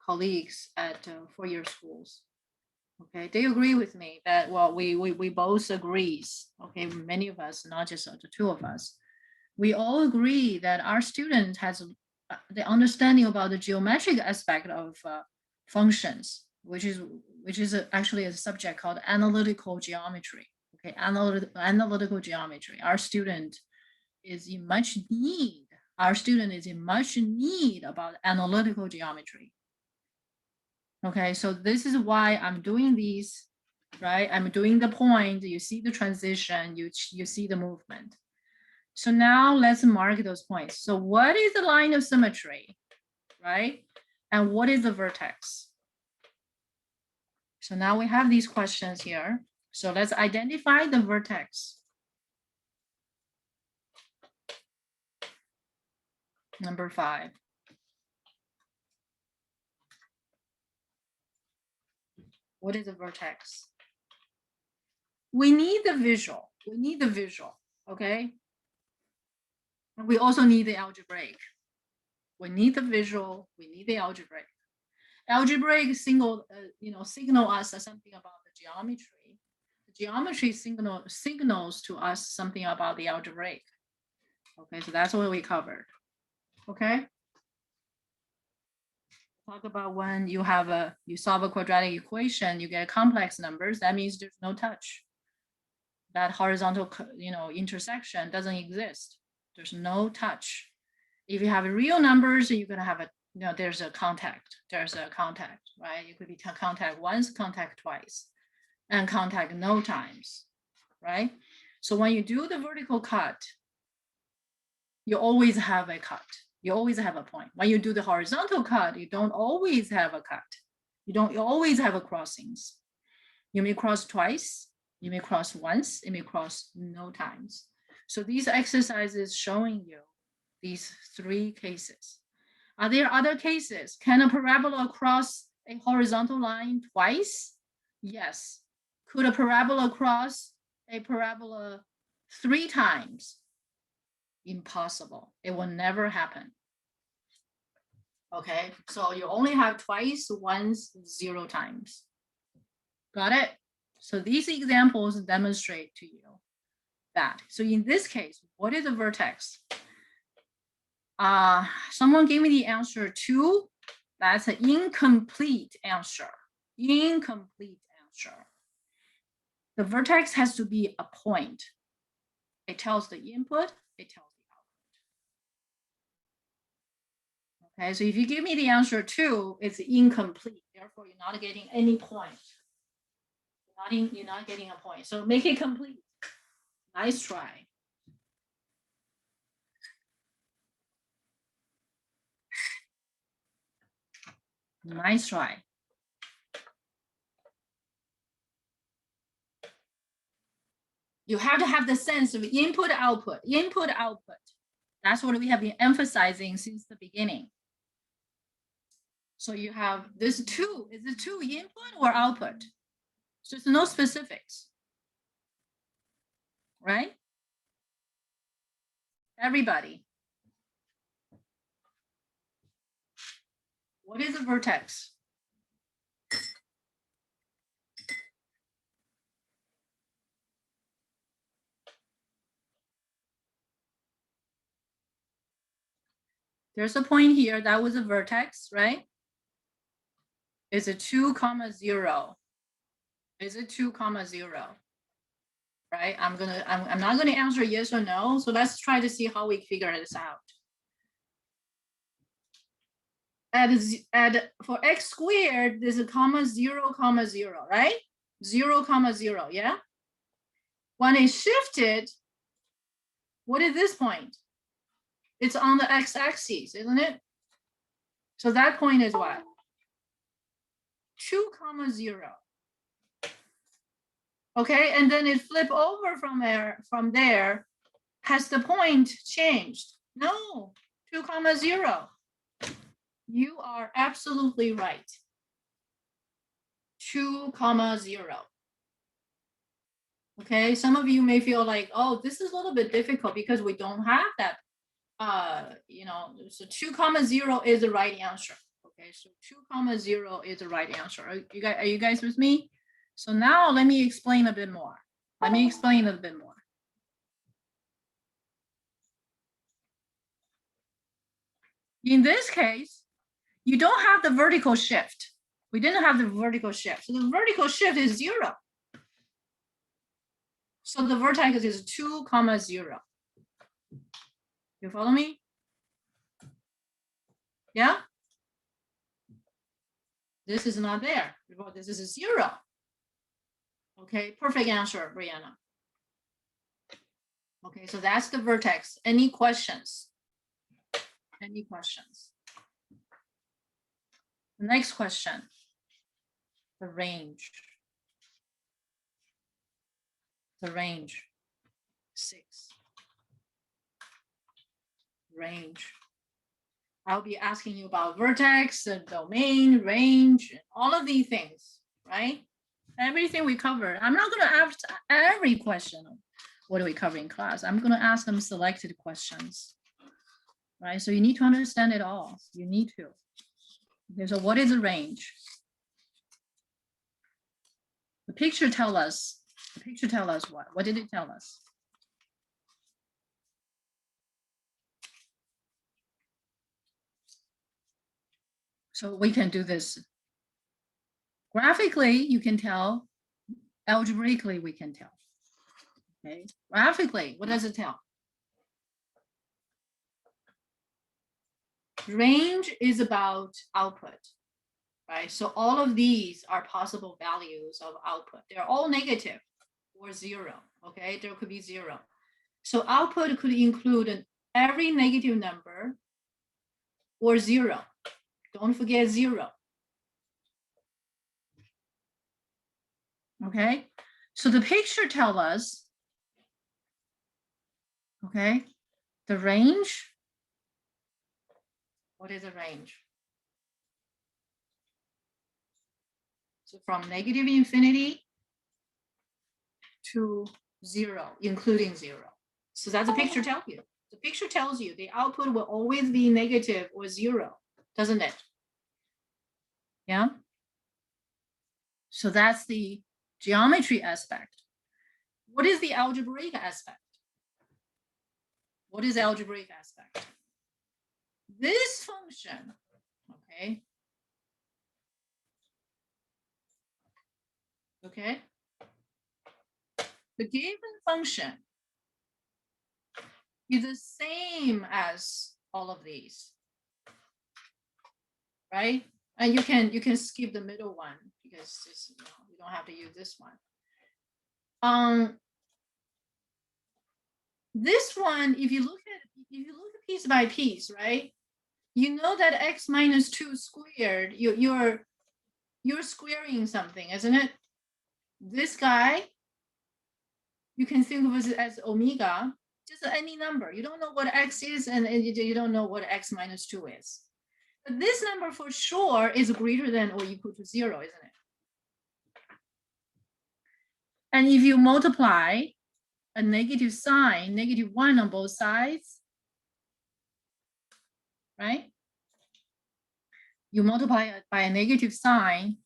colleagues at 4-year schools. Okay, they agree with me that, well, we both agrees. Okay, many of us, not just the 2 of us, we all agree that our student has the understanding about the geometric aspect of functions, which is actually a subject called analytical geometry. Okay, analytical geometry. Our student is in much need. Our student is in much need about analytical geometry. Okay, so this is why I'm doing these, right? I'm doing the point. You see the transition. You see the movement. So now let's mark those points. So what is the line of symmetry, right? And what is the vertex? So now we have these questions here. So let's identify the vertex. Number 5. What is a vertex? We need the visual. We need the visual, okay? And we also need the algebraic. We need the visual. We need the algebraic. Algebraic signal us something about the geometry. The geometry signals to us something about the algebraic. Okay, so that's what we covered. Okay. Talk about when you solve a quadratic equation, you get complex numbers. That means there's no touch. That horizontal, intersection doesn't exist. There's no touch. If you have real numbers, you're gonna have there's a contact. There's a contact, right? You could be contact once, contact twice, and contact no times, right? So when you do the vertical cut, you always have a cut. You always have a point. When you do the horizontal cut, you don't always have a cut. You always have a crossings. You may cross twice, you may cross once, you may cross no times. So these exercises showing you these 3 cases. Are there other cases? Can a parabola cross a horizontal line twice? Yes, put a parabola across a parabola 3 times. Impossible. It will never happen. Okay, so you only have twice, once, 0 times. Got it? So these examples demonstrate to you that. So in this case, what is a vertex? Someone gave me the answer 2. That's an incomplete answer. Incomplete answer. The vertex has to be a point. It tells the input, it tells the output. Okay, so if you give me the answer 2, it's incomplete. Therefore, you're not getting any point. You're not getting a point. So make it complete. Nice try. Nice try. You have to have the sense of input, output, input, output. That's what we have been emphasizing since the beginning. So you have this 2. Is it 2 input or output? So there's no specifics, right? Everybody. What is a vertex? There's a point here. That was a vertex, right? Is it 2, 0? Is it 2, 0? Right? I'm not gonna answer yes or no. So let's try to see how we figure this out. For x squared, there's a comma 0, 0, right? 0, 0, yeah? When it's shifted, what is this point? It's on the x-axis, isn't it? So that point is what? 2, 0. Okay, and then it flip over from there. Has the point changed? No, 2, 0. You are absolutely right. 2, 0. Okay, some of you may feel like, oh, this is a little bit difficult because we don't have that. So 2, 0 is the right answer. Okay, so 2, 0 is the right answer. Are you guys with me? So now let me explain a bit more. In this case, you don't have the vertical shift. We didn't have the vertical shift. So the vertical shift is 0. So the vertex is 2, 0. You follow me? Yeah? This is not there. This is 0. Okay, perfect answer, Brianna. Okay, so that's the vertex. Any questions? Any questions? The next question, the range. The range, 6. Range. I'll be asking you about vertex, the domain, range, all of these things, right? Everything we covered. I'm not going to ask every question. What do we cover in class? I'm going to ask them selected questions, right? So you need to understand it all. You need to. Okay, so what is the range? The picture tell us. The picture tell us what? What did it tell us? So we can do this. Graphically, you can tell. Algebraically, we can tell. Okay. Graphically, what does it tell? Range is about output, right? So all of these are possible values of output. They're all negative or 0, okay? There could be 0. So output could include every negative number or 0. Don't forget 0. Okay, so the picture tells us, okay, the range. What is the range? So from negative infinity to 0, including 0. So that's the picture tells you. The picture tells you the output will always be negative or 0, doesn't it? Yeah. So that's the geometry aspect. What is the algebraic aspect? What is algebraic aspect? This function, okay? Okay. The given function is the same as all of these, right? And you can skip the middle one because this, you don't have to use this one. This one, if you look at piece by piece, right? You know that x minus 2 squared, you're squaring something, isn't it? This guy, you can think of it as omega, just any number. You don't know what x is, and you don't know what x minus 2 is. But this number for sure is greater than or equal to 0, isn't it? And if you multiply a negative sign, -1 on both sides, right? You multiply it by a negative sign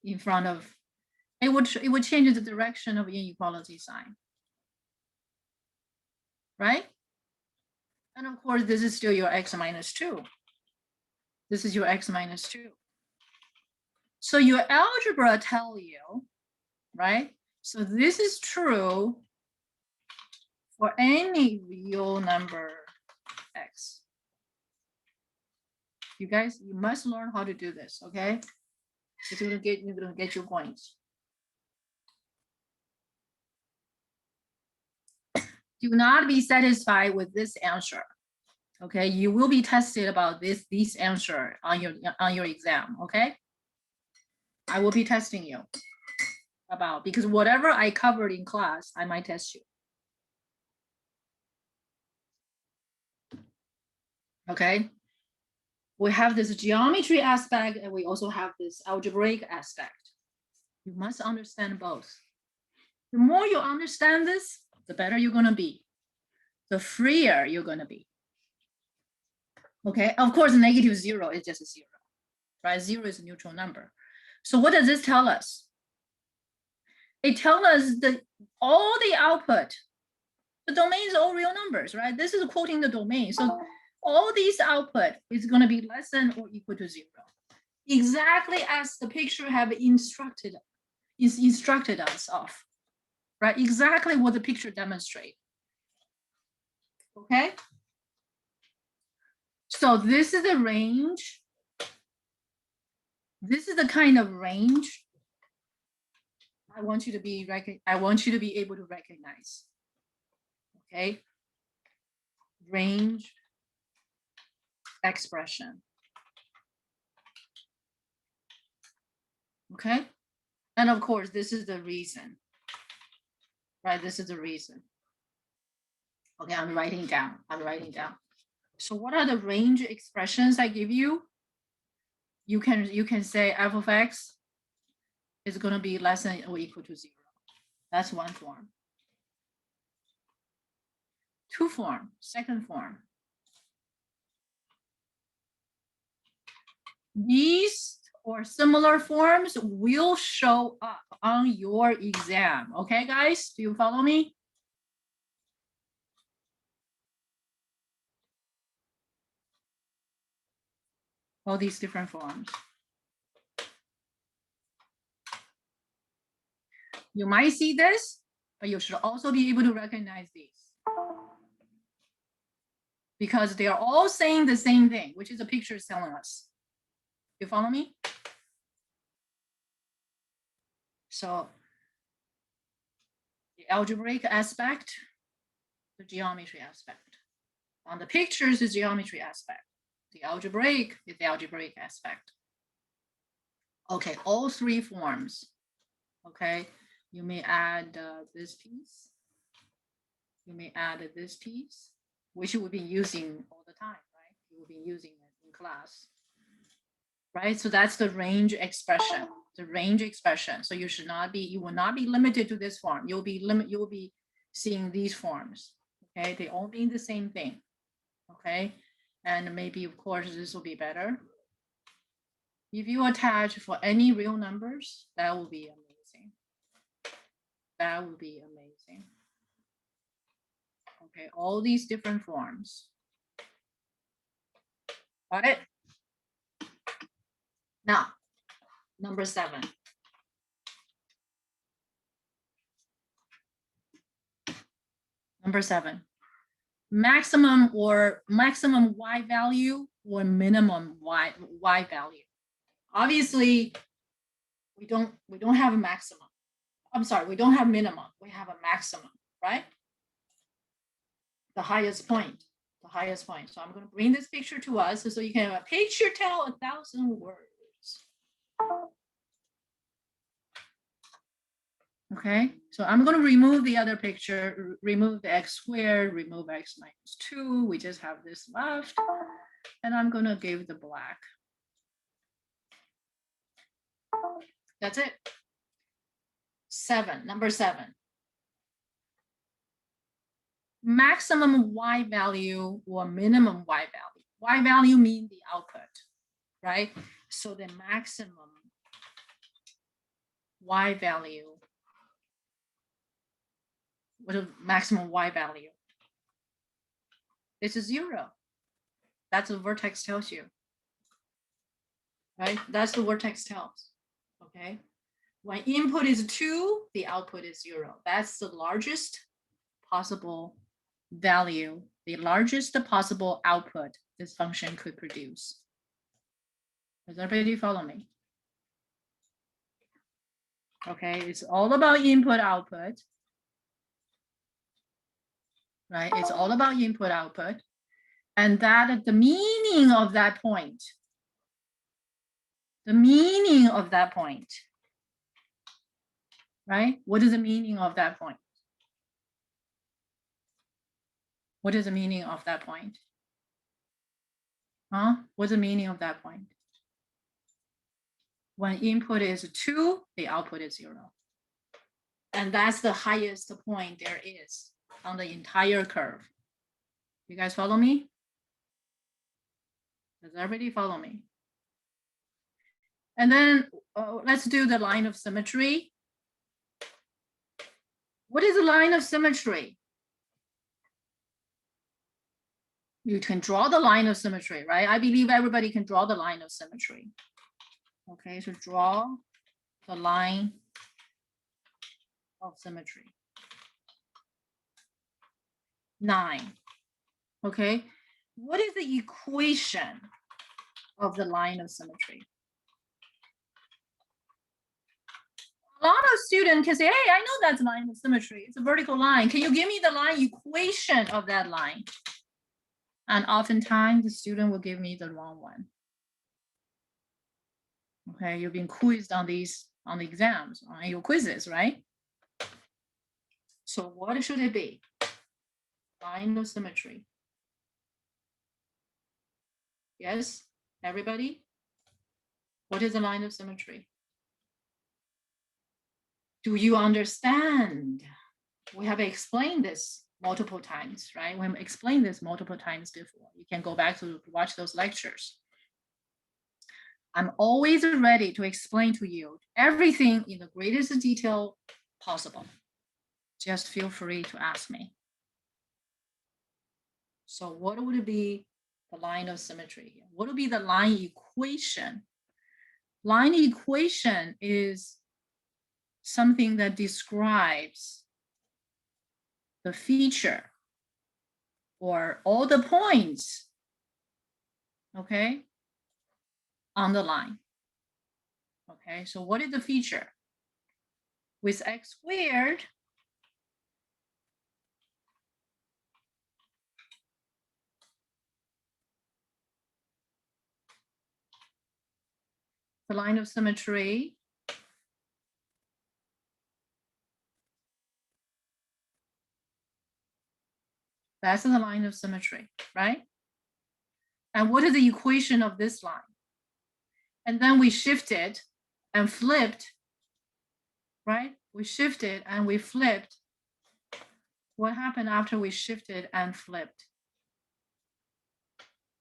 in front of, it would change the direction of inequality sign, right? And of course, this is still your x minus 2. This is your x minus 2. So your algebra tell you, right? So this is true for any real number x. You guys, you must learn how to do this, okay? It's gonna get you points. Do not be satisfied with this answer. Okay, you will be tested about this answer on your exam, okay? I will be testing you about, because whatever I covered in class, I might test you. Okay, we have this geometry aspect and we also have this algebraic aspect. You must understand both. The more you understand this, the better you're gonna be, the freer you're gonna be. Okay, of course, -0 is just a 0, right? 0 is a neutral number. So what does this tell us? It tells us that all the output, the domain is all real numbers, right? This is quoting the domain. So all these output is going to be less than or equal to 0, exactly as the picture have instructed us of, right? Exactly what the picture demonstrates. Okay. So this is the range. This is the kind of range I want you to be able to recognize. Okay. Range expression. Okay. And of course, this is the reason, right? This is the reason. Okay, I'm writing down. So what are the range expressions I give you? You can say f of x is going to be less than or equal to 0. That's one form. Two form, second form. These or similar forms will show up on your exam. Okay, guys, do you follow me? All these different forms. You might see this, but you should also be able to recognize these, because they are all saying the same thing, which is the picture is telling us. You follow me? So the algebraic aspect, the geometry aspect. On the pictures, the geometry aspect. The algebraic is the algebraic aspect. Okay, all three forms. Okay, you may add this piece. You may add this piece, which you will be using all the time, right? You will be using it in class, right? So that's the range expression. the range expression. So you should not be, you will not be limited to this form. You'll be seeing these forms. Okay, they all mean the same thing. Okay, and maybe of course this will be better. If you attach for any real numbers, that will be amazing. That would be amazing. Okay, all these different forms. Got it? Now, number 7. Number 7. Maximum Y value or minimum Y value. Obviously, we don't have a maximum. I'm sorry, we don't have minimum. We have a maximum, right? The highest point. The highest point. So I'm going to bring this picture to us so you can have a picture tell 1,000 words. Okay, so I'm going to remove the other picture, remove the x squared, remove x minus 2. We just have this left. And I'm going to give the black. That's it. 7, number 7. Maximum Y value or minimum Y value. Y value means the output, right? So the maximum Y value, what is maximum Y value? It's a 0. That's what vertex tells you, right? That's the vertex tells, okay? When input is 2, the output is 0. That's the largest possible value, the largest possible output this function could produce. Does everybody follow me? Okay, it's all about input output, right? It's all about input output. And that the meaning of that point, right? What is the meaning of that point? What is the meaning of that point? Huh? What's the meaning of that point? When input is 2, the output is 0. And that's the highest point there is on the entire curve. You guys follow me? Does everybody follow me? And then let's do the line of symmetry. What is the line of symmetry? You can draw the line of symmetry, right? I believe everybody can draw the line of symmetry. Okay, so draw the line of symmetry. 9. Okay, what is the equation of the line of symmetry? A lot of students can say, hey, I know that's line of symmetry. It's a vertical line. Can you give me the line equation of that line? And oftentimes the student will give me the wrong one. Okay, you've been quizzed on these, on the exams, on your quizzes, right? So what should it be? Line of symmetry. Yes, everybody? What is the line of symmetry? Do you understand? We have explained this multiple times, right? We have explained this multiple times before. You can go back to watch those lectures. I'm always ready to explain to you everything in the greatest detail possible. Just feel free to ask me. So what would be the line of symmetry? What would be the line equation? Line equation is something that describes the feature or all the points, okay, on the line. Okay, so what is the feature? With x squared, the line of symmetry that's the line of symmetry, right? And what is the equation of this line? And then we shift it and flipped, right? We shifted and we flipped. What happened after we shifted and flipped?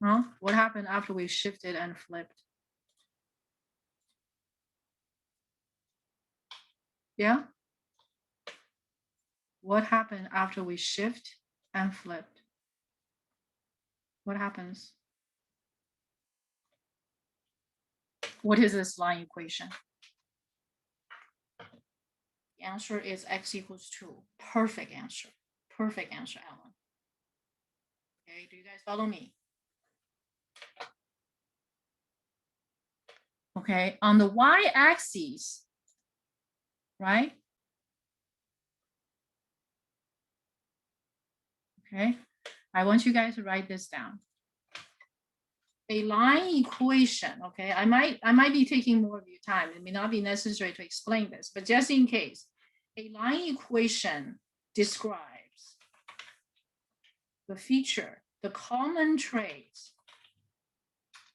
Huh? What happened after we shifted and flipped? Yeah? What happened after we shift and flipped? What happens? What is this line equation? The answer is x equals 2. Perfect answer. Perfect answer, Alan. Okay, do you guys follow me? Okay, on the y-axis, right? Okay, I want you guys to write this down. A line equation, okay, I might be taking more of your time. It may not be necessary to explain this, but just in case, a line equation describes the feature, the common traits,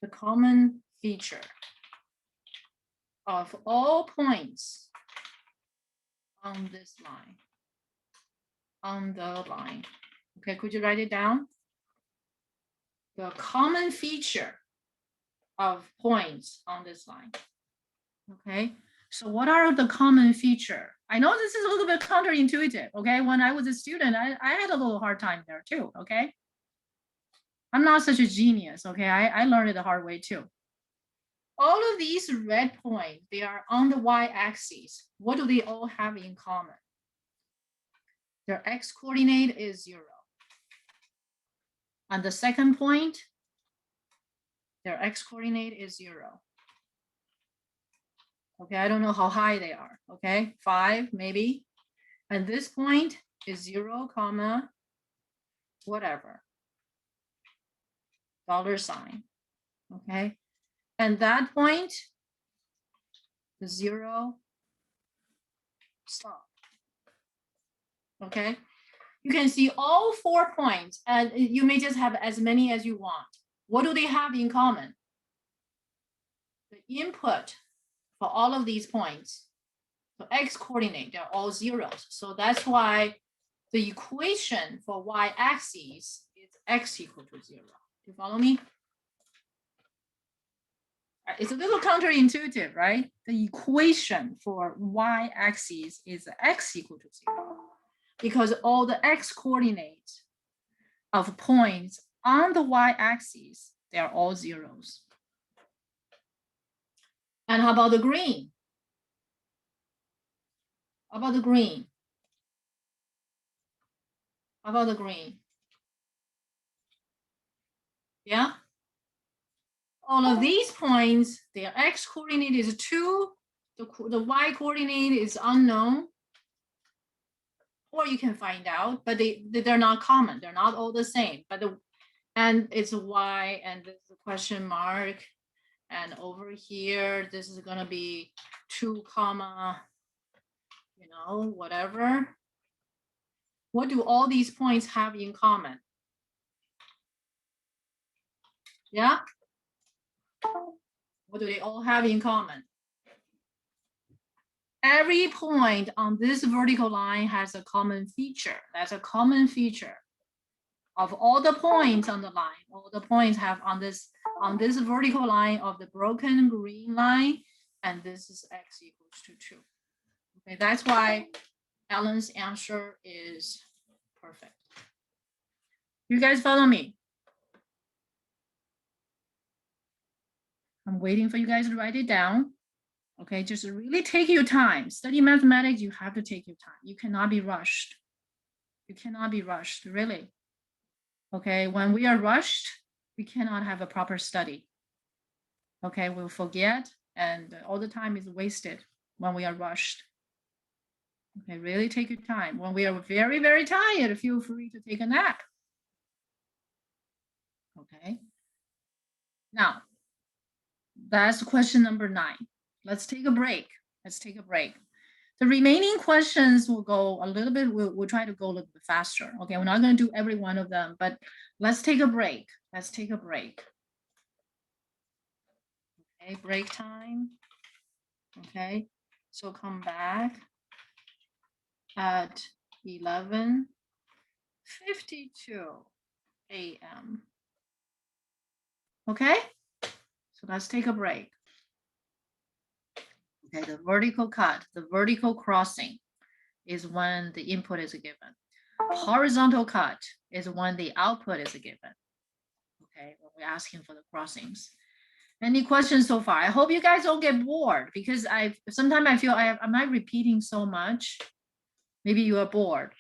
the common feature of all points on this line, on the line. Okay, could you write it down? The common feature of points on this line. Okay, so what are the common feature? I know this is a little bit counterintuitive. Okay, when I was a student, I had a little hard time there too. Okay, I'm not such a genius. Okay, I learned it the hard way too. All of these red points, they are on the y-axis. What do they all have in common? Their x-coordinate is 0. On the second point, their x-coordinate is 0. Okay, I don't know how high they are. Okay, 5 maybe. And this point is 0, comma, whatever. $sign. Okay, and that point, the 0, stop. Okay, you can see all 4 points, and you may just have as many as you want. What do they have in common? The input for all of these points, the x-coordinate, they're all zeros. So that's why the equation for y-axis is x equal to 0. You follow me? It's a little counterintuitive, right? The equation for y-axis is x equal to 0 because all the x-coordinates of points on the y-axis, they are all zeros. And how about the green? How about the green? How about the green? Yeah? All of these points, their x-coordinate is 2, the y-coordinate is unknown, or you can find out, but they're not common. They're not all the same. And it's a y, and this is a question mark, and over here, this is gonna be 2, comma, you know, whatever. What do all these points have in common? Yeah? What do they all have in common? Every point on this vertical line has a common feature. That's a common feature of all the points on the line. All the points have on this vertical line of the broken green line, and this is x equals to 2. Okay, that's why Alan's answer is perfect. You guys follow me? I'm waiting for you guys to write it down. Okay, just really take your time. Study mathematics, you have to take your time. You cannot be rushed. You cannot be rushed, really. Okay, when we are rushed, we cannot have a proper study. Okay, we'll forget, and all the time is wasted when we are rushed. Okay, really take your time. When we are very, very tired, feel free to take a nap. Okay, now that's question number 9. Let's take a break. Let's take a break. The remaining questions will go a little bit, we'll try to go a little bit faster. Okay, we're not going to do every one of them, but let's take a break. Let's take a break. Okay, break time. Okay, so come back at 11:52 a.m. Okay, so let's take a break. Okay, the vertical cut, the vertical crossing is when the input is given. Horizontal cut is when the output is given. Okay, when we're asking for the crossings. Any questions so far? I hope you guys don't get bored because sometimes I feel am I repeating so much? Maybe you are bored.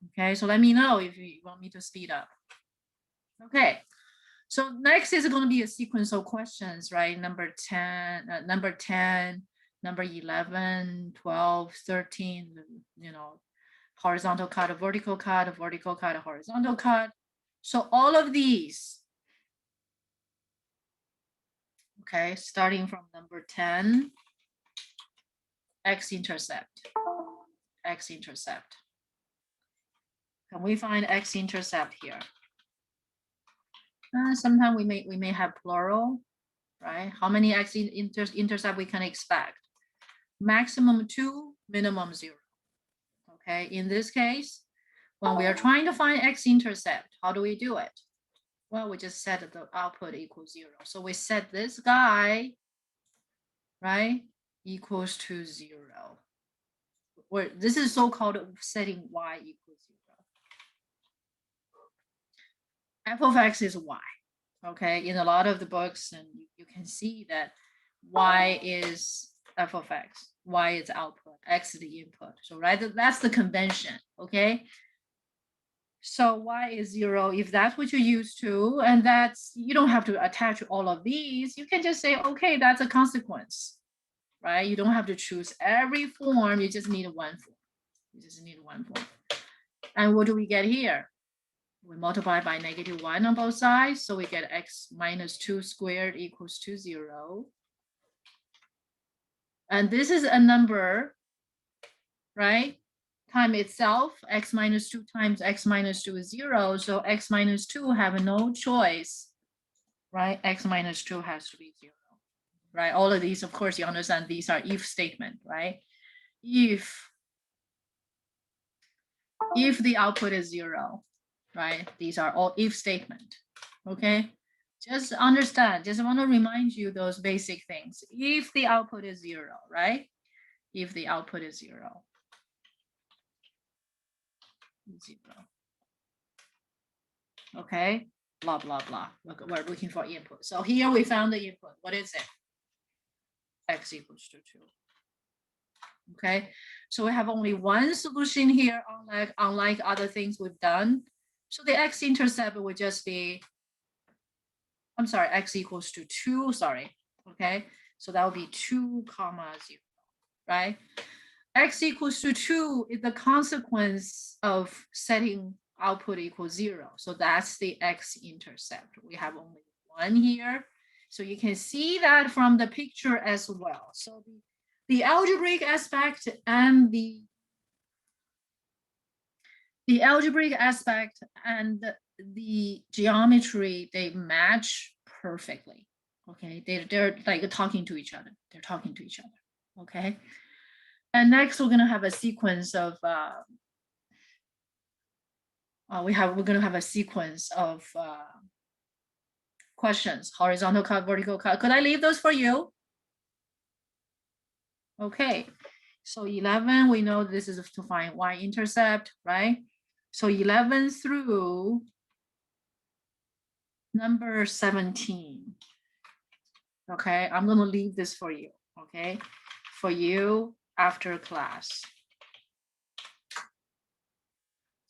Okay, so let me know if you want me to speed up. Okay, so next is going to be a sequence of questions, right? Number 10, number 11, 12, 13, you know, horizontal cut, a vertical cut, a vertical cut, a horizontal cut. So all of these, okay, starting from number 10, x-intercept, x-intercept. Can we find x-intercept here? Sometimes we may have plural, right? How many x-intercept we can expect? Maximum 2, minimum 0. Okay, in this case, when we are trying to find x-intercept, how do we do it? Well, we just set the output equals 0. So we set this guy, right, equals to 0. Where this is so-called setting y equals 0. F of x is y. Okay, in a lot of the books, and you can see that y is f of x, y is output, x is the input. So right, that's the convention. Okay, so y is 0 if that's what you're used to, and that's, you don't have to attach all of these. You can just say, okay, that's a consequence, right? You don't have to choose every form. You just need one form. You just need one form. And what do we get here? We multiply by -1 on both sides, so we get x minus 2 squared equals to 0. And this is a number, right? Time itself, x minus 2 times x minus 2 is 0, so x minus 2 have no choice, right? X minus 2 has to be 0, right? All of these, of course, you understand these are if statement, right? If the output is 0, right? These are all if statement, okay? Just understand, just want to remind you those basic things. If the output is 0, right? If the output is 0. 0. Okay, blah, blah, blah. We're looking for input. So here we found the input. What is it? X equals to 2. Okay, so we have only one solution here, unlike other things we've done. So the x-intercept would just be, I'm sorry, x equals to 2, sorry. Okay, so that would be 2, 0, right? X equals to 2 is the consequence of setting output equals 0. So that's the x-intercept. We have only one here. So you can see that from the picture as well. So the algebraic aspect and the algebraic aspect and the geometry, they match perfectly. Okay, they're like talking to each other. They're talking to each other. Okay. And next, we're going to have a sequence of we're going to have a sequence of questions: horizontal cut, vertical cut. Could I leave those for you? Okay. So 11, we know this is to find y-intercept, right? So 11 through number 17. Okay, I'm going to leave this for you. Okay, for you after class.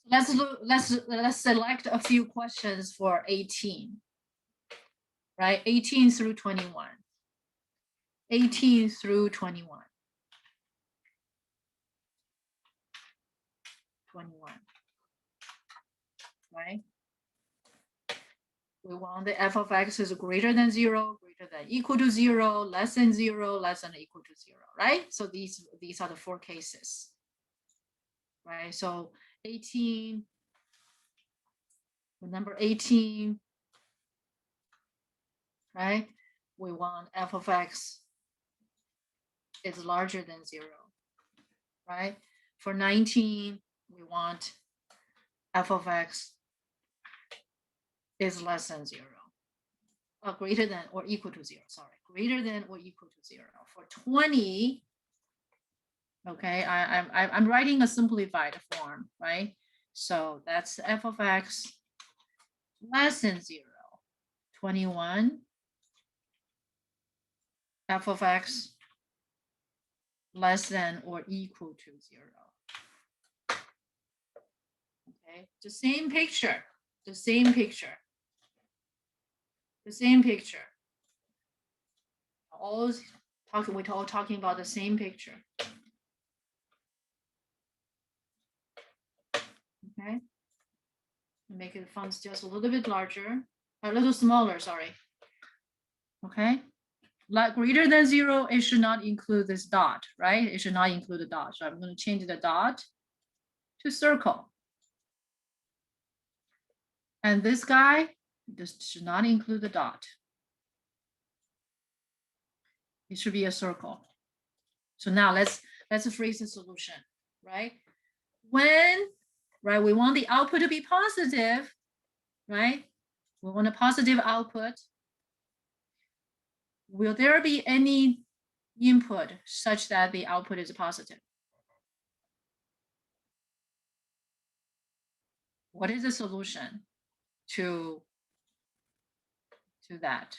Let's select a few questions for 18, right? 18 through 21. 18 through 21. 21, right? We want the f of x is greater than 0, greater than equal to 0, less than 0, less than equal to 0, right? So these are the 4 cases, right? So 18, number 18, right? We want f of x is larger than 0, right? For 19, we want f of x is less than 0. Greater than or equal to 0, sorry. Greater than or equal to 0. For 20, okay, I'm writing a simplified form, right? So that's f of x less than 0. 21, f of x less than or equal to 0. Okay, the same picture, the same picture, the same picture. We're all talking about the same picture. Okay, make the fonts just a little bit larger, a little smaller, sorry. Okay, like greater than 0, it should not include this dot, right? It should not include the dot. So I'm going to change the dot to circle. And this guy, this should not include the dot. It should be a circle. So now let's phrase the solution, right? When, right, we want the output to be positive, right? We want a positive output. Will there be any input such that the output is positive? What is the solution to that?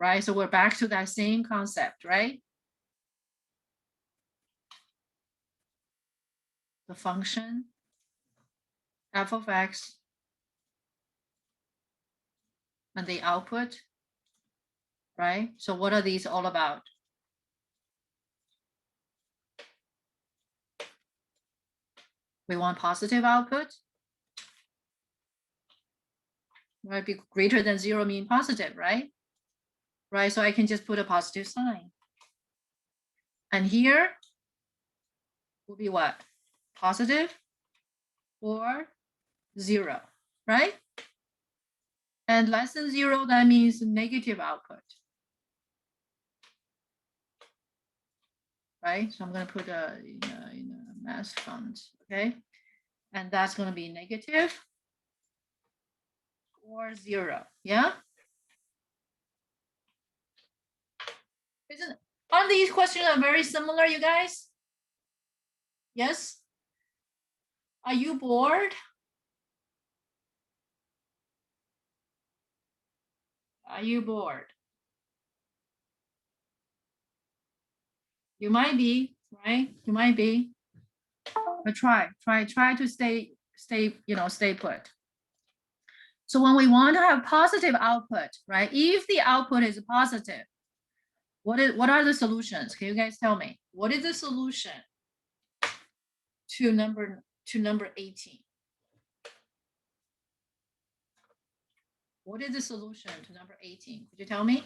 Right, so we're back to that same concept, right? The function f of x and the output, right? So what are these all about? We want positive output, right? Be greater than 0 mean positive, right? Right, so I can just put a positive sign. And here will be what? Positive or 0, right? And less than 0, that means negative output. Right, so I'm going to put in a mass font, okay? And that's going to be negative or 0, yeah? Aren't these questions are very similar, you guys? Yes? Are you bored? Are you bored? You might be, right? You might be. But try to stay put. So when we want to have positive output, right? If the output is positive, what are the solutions? Can you guys tell me? What is the solution to number 18? What is the solution to number 18? Could you tell me?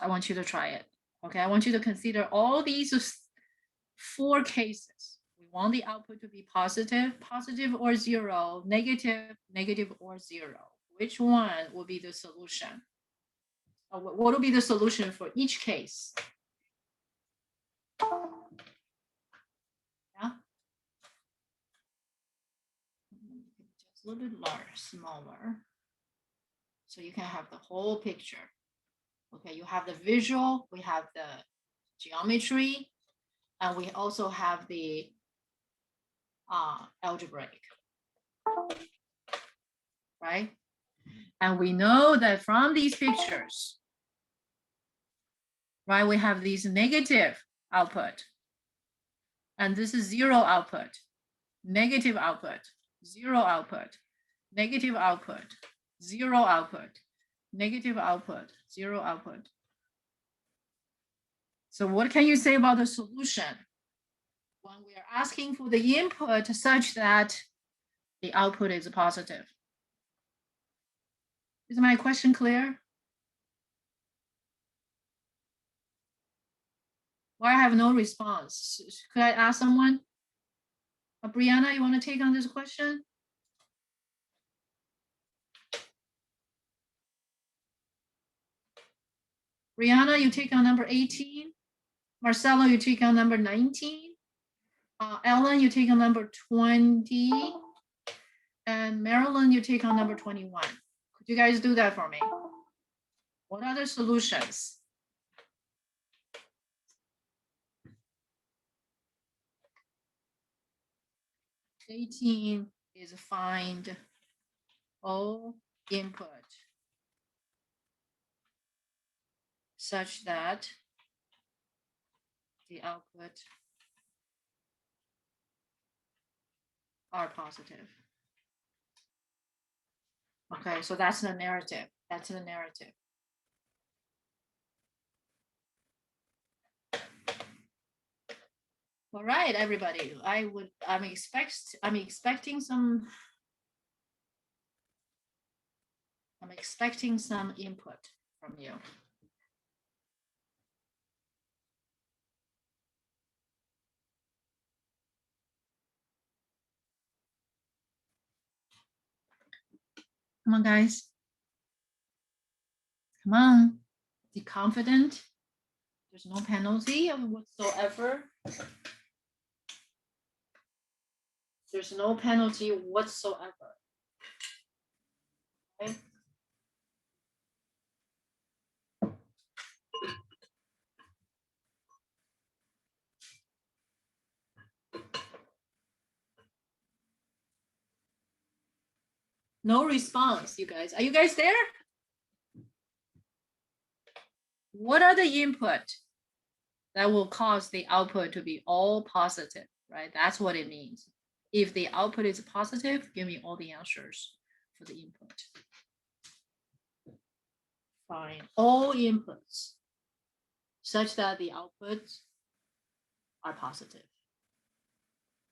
I want you to try it. Okay, I want you to consider all these 4 cases. We want the output to be positive or 0, negative or 0. Which one will be the solution? What will be the solution for each case? Yeah. Just a little bit smaller. So you can have the whole picture. Okay, you have the visual, we have the geometry, and we also have the algebraic, right? And we know that from these pictures, right, we have these negative output, and this is 0 output, negative output, 0 output, negative output, 0 output, negative output, 0 output. So what can you say about the solution when we are asking for the input such that the output is positive? Is my question clear? Why I have no response? Could I ask someone? Brianna, you want to take on this question? Rihanna, you take on number 18. Marcelo, you take on number 19. Ellen, you take on number 20. And Marilyn, you take on number 21. Could you guys do that for me? What are the solutions? $18 is find all input such that the output are positive. Okay, so that's the narrative. That's the narrative. All right, everybody. I'm expecting some input from you. Come on, guys. Come on. Be confident. There's no penalty of whatsoever. There's no penalty whatsoever. Okay. No response, you guys. Are you guys there? What are the input that will cause the output to be all positive, right? That's what it means. If the output is positive, give me all the answers for the input. Find all inputs such that the outputs are positive,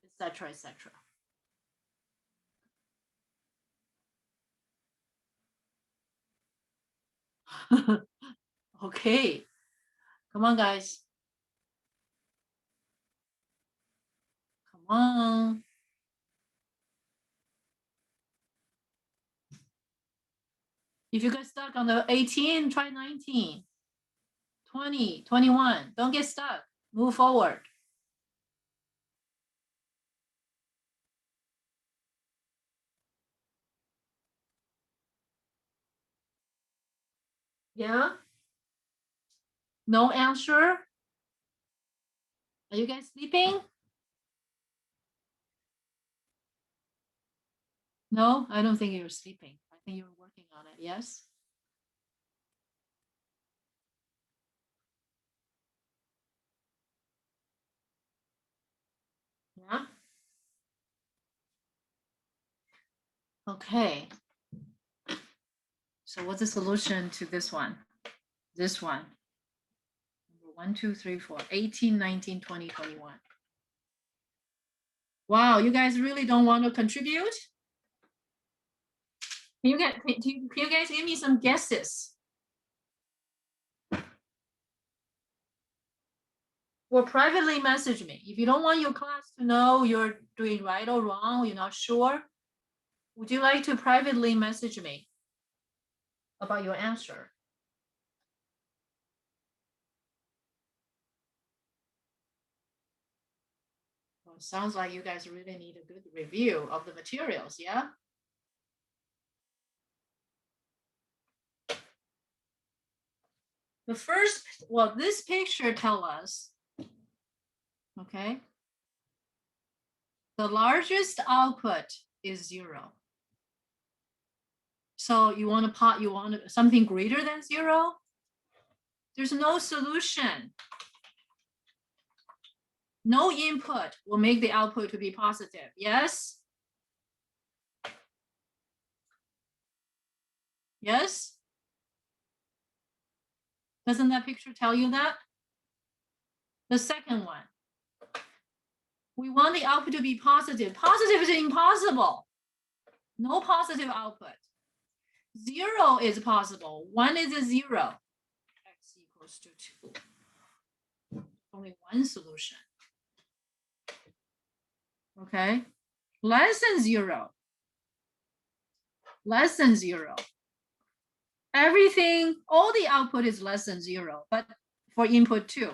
etc., etc. Okay, come on, guys. Come on. If you get stuck on the 18, try 19, 20, 21. Don't get stuck. Move forward. Yeah? No answer? Are you guys sleeping? No, I don't think you're sleeping. I think you're working on it. Yes? Yeah? Okay. So what's the solution to this one? This one. Number 1, 2, 3, 4, 18, 19, 20, 21. Wow, you guys really don't want to contribute? Can you guys give me some guesses? Or privately message me. If you don't want your class to know you're doing right or wrong, you're not sure, would you like to privately message me about your answer? Well, it sounds like you guys really need a good review of the materials, yeah? The first, well, this picture tells us, okay, the largest output is 0. So you want something greater than 0? There's no solution. No input will make the output to be positive. Yes? Yes? Doesn't that picture tell you that? The second one. We want the output to be positive. Positive is impossible. No positive output. 0 is possible. 1 is a 0. X equals to 2. Only one solution. Okay. Less than 0. Less than 0. everything, all the output is less than 0, but for input 2,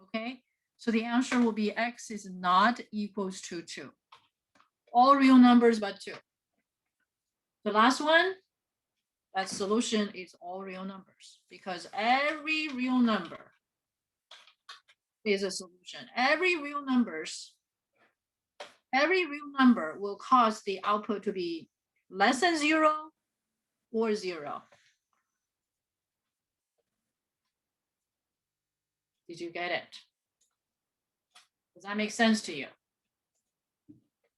okay? So the answer will be x is not equals to 2. All real numbers but 2. The last one, that solution is all real numbers because every real number is a solution. Every real number will cause the output to be less than 0 or 0. Did you get it? Does that make sense to you?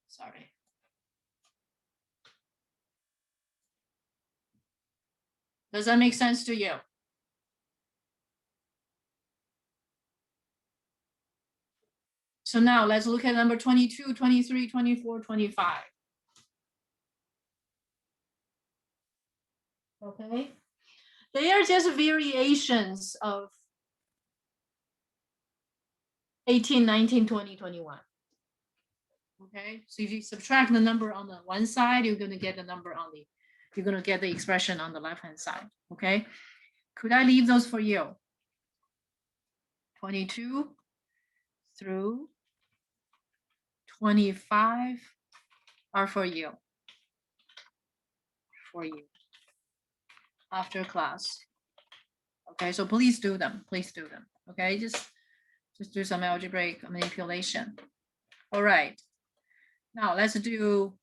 Sorry. Does that make sense to you? So now let's look at number 22, 23, 24, 25. Okay. They are just variations of 18, 19, 20, 21. Okay, so if you subtract the number on the one side, you're going to get the number on the, you're going to get the expression on the left-hand side. Okay, could I leave those for you? 22 through 25 are for you. For you. After class. Okay, so please do them. Please do them. Okay, just do some algebraic manipulation. All right. Now let's do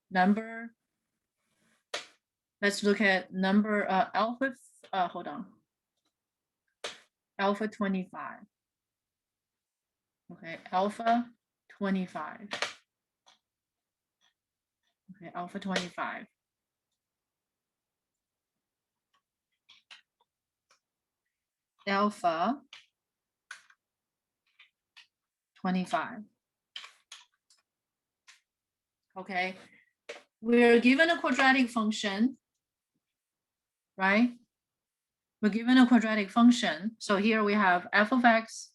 number. Let's look at number alpha. Hold on. Alpha 25. Okay, alpha 25. Okay, alpha 25. Alpha 25. Okay, we're given a quadratic function, right? We're given a quadratic function. So here we have f of x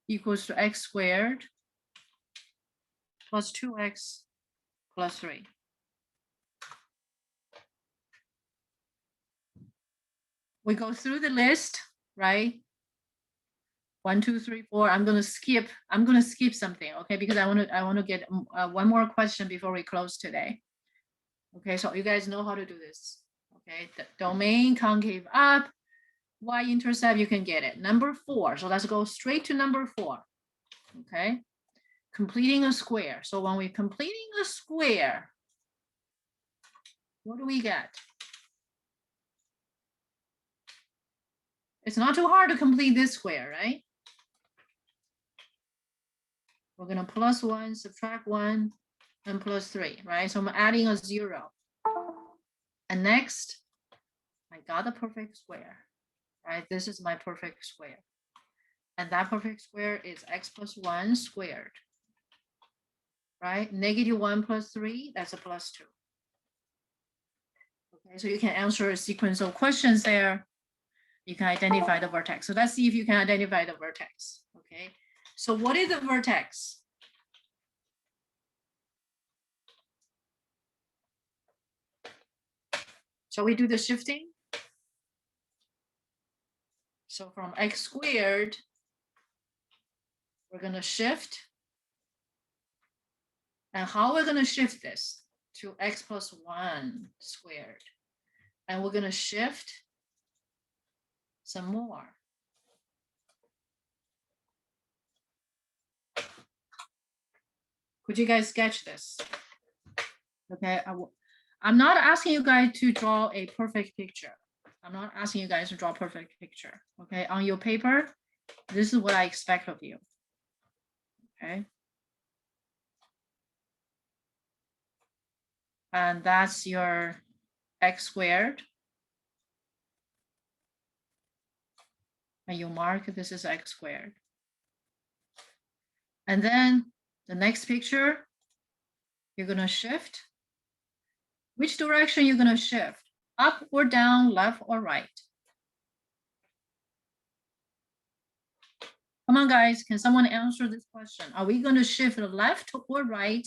equals to x squared plus 2x plus 3. We go through the list, right? 1, 2, 3, 4. I'm gonna skip something, okay? Because I want to get one more question before we close today. Okay, so you guys know how to do this. Okay, the domain concave up, Y-intercept, you can get it. Number 4. So let's go straight to number 4. Okay, completing a square. So when we're completing a square, what do we get? It's not too hard to complete this square, right? We're gonna plus 1, subtract 1, and plus 3, right? So I'm adding a 0. And next, I got a perfect square, right? This is my perfect square. And that perfect square is x plus 1 squared, right? Negative 1 plus 3, that's a plus 2. Okay, so you can answer a sequence of questions there. You can identify the vertex. So let's see if you can identify the vertex, okay? So what is the vertex? Shall we do the shifting? So from x squared, we're going to shift. And how we're going to shift this? To x plus 1 squared. And we're going to shift some more. Could you guys sketch this? Okay, I'm not asking you guys to draw a perfect picture. I'm not asking you guys to draw a perfect picture. Okay, on your paper, this is what I expect of you. Okay. And that's your x squared. And you mark this is x squared. And then the next picture, you're gonna shift. Which direction you're gonna shift? Up or down, left or right? Come on, guys, can someone answer this question? Are we gonna shift left or right,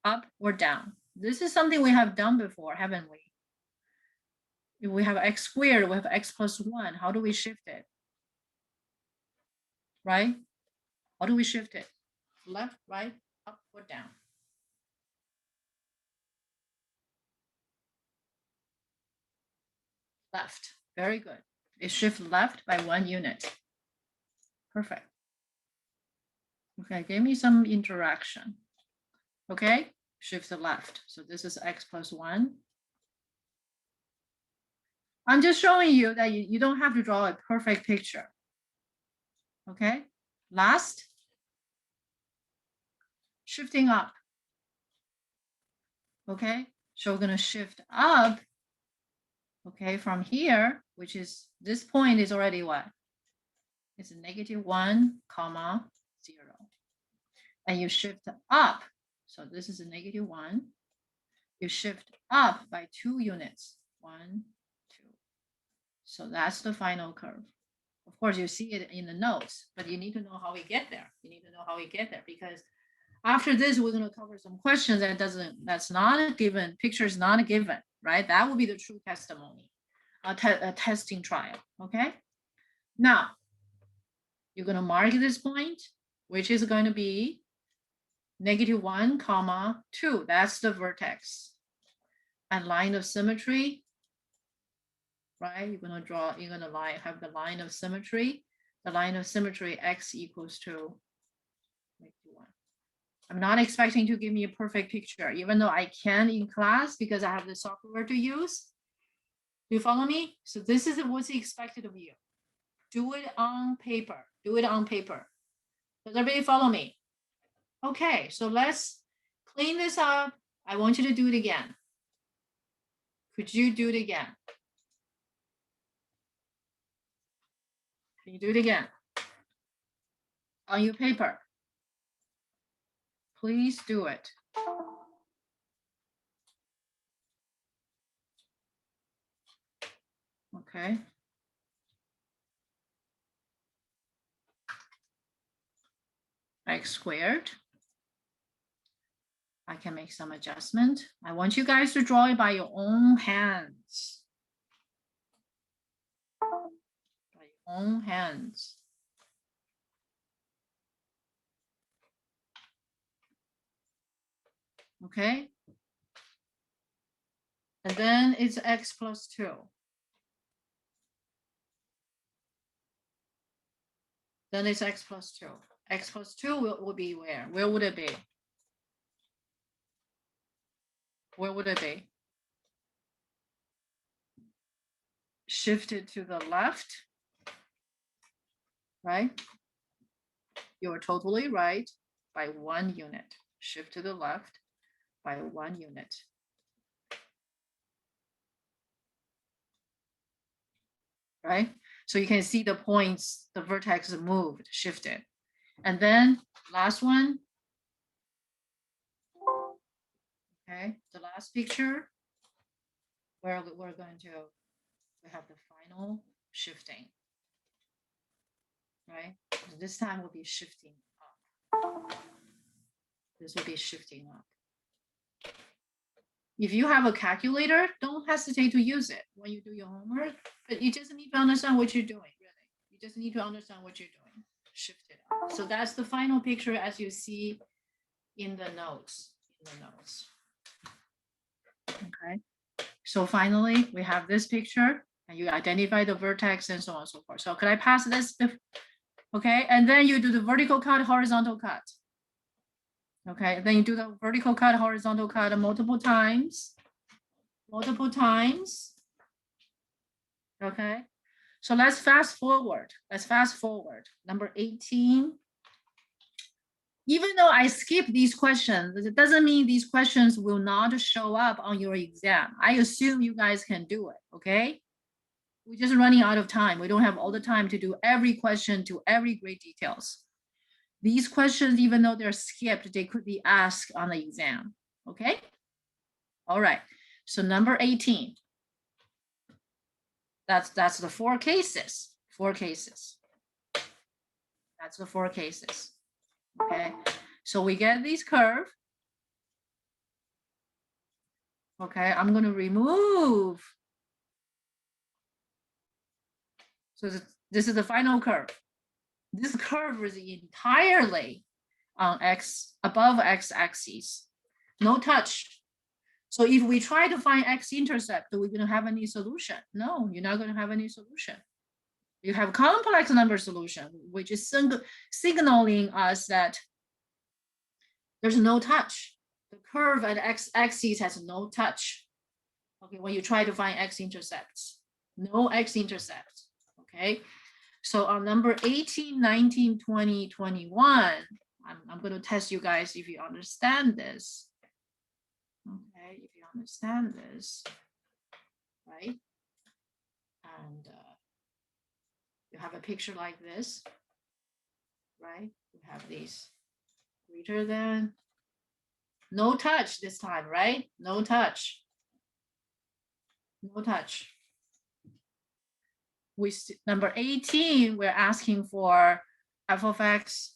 up or down? This is something we have done before, haven't we? If we have x squared, we have x plus 1. How do we shift it? Right? How do we shift it? Left, right, up, or down? Left. Very good. It shifts left by 1 unit. Perfect. Okay, give me some interaction. Okay, shift to left. So this is x plus 1. I'm just showing you that you don't have to draw a perfect picture. Okay, last, shifting up. Okay, so we're going to shift up. Okay, from here, which is this point is already what? It's a -1, comma 0. And you shift up. So this is a -1. You shift up by 2 units. 1, 2. So that's the final curve. Of course, you see it in the notes, but you need to know how we get there. You need to know how we get there, because after this, we're going to cover some questions that's not a given. Picture is not a given, right? That will be the true testimony, a testing trial. Okay. Now, you're going to mark this point, which is going to be -1, comma 2. That's the vertex. And line of symmetry, right? You're going to have the line of symmetry. The line of symmetry, x equals to -1. I'm not expecting to give me a perfect picture, even though I can in class because I have the software to use. Do you follow me? So this is what's expected of you. Do it on paper. Do it on paper. Does everybody follow me? Okay, so let's clean this up. I want you to do it again. Could you do it again? Can you do it again? On your paper. Please do it. Okay. X squared. I can make some adjustment. I want you guys to draw it by your own hands. By your own hands. Okay. And then it's x plus 2. Then it's x plus 2. X plus 2 will be where? Where would it be? Where would it be? Shifted to the left, right? You're totally right by 1 unit. Shift to the left by 1 unit. Right? So you can see the points, the vertex moved, shifted. And then last one. Okay, the last picture where we're going to have the final shifting. Right? This time will be shifting up. This will be shifting up. If you have a calculator, don't hesitate to use it when you do your homework, but you just need to understand what you're doing, really. You just need to understand what you're doing. Shift it up. So that's the final picture as you see in the notes. Okay. So finally, we have this picture, and you identify the vertex and so on and so forth. So could I pass this? Okay, and then you do the vertical cut, horizontal cut. Okay, then you do the vertical cut, horizontal cut multiple times. Okay, so let's fast forward. Number 18. Even though I skip these questions, it doesn't mean these questions will not show up on your exam. I assume you guys can do it, okay? We're just running out of time. We don't have all the time to do every question to every great details. These questions, even though they're skipped, they could be asked on the exam, okay? All right, so number 18. That's the 4 cases, 4 cases. That's the 4 cases, okay? So we get this curve. Okay, I'm gonna remove So this is the final curve. This curve is entirely on above x-axis, no touch. So if we try to find x-intercept, are we going to have any solution? No, you're not going to have any solution. You have complex number solution, which is signaling us that there's no touch. The curve at x-axis has no touch. Okay, when you try to find x-intercepts, no x-intercept. Okay, so on number 18, 19, 20, 21, I'm going to test you guys if you understand this. Okay, if you understand this, right? And you have a picture like this, right? You have these greater than, no touch this time, right? No touch. No touch. With number 18, we're asking for f of x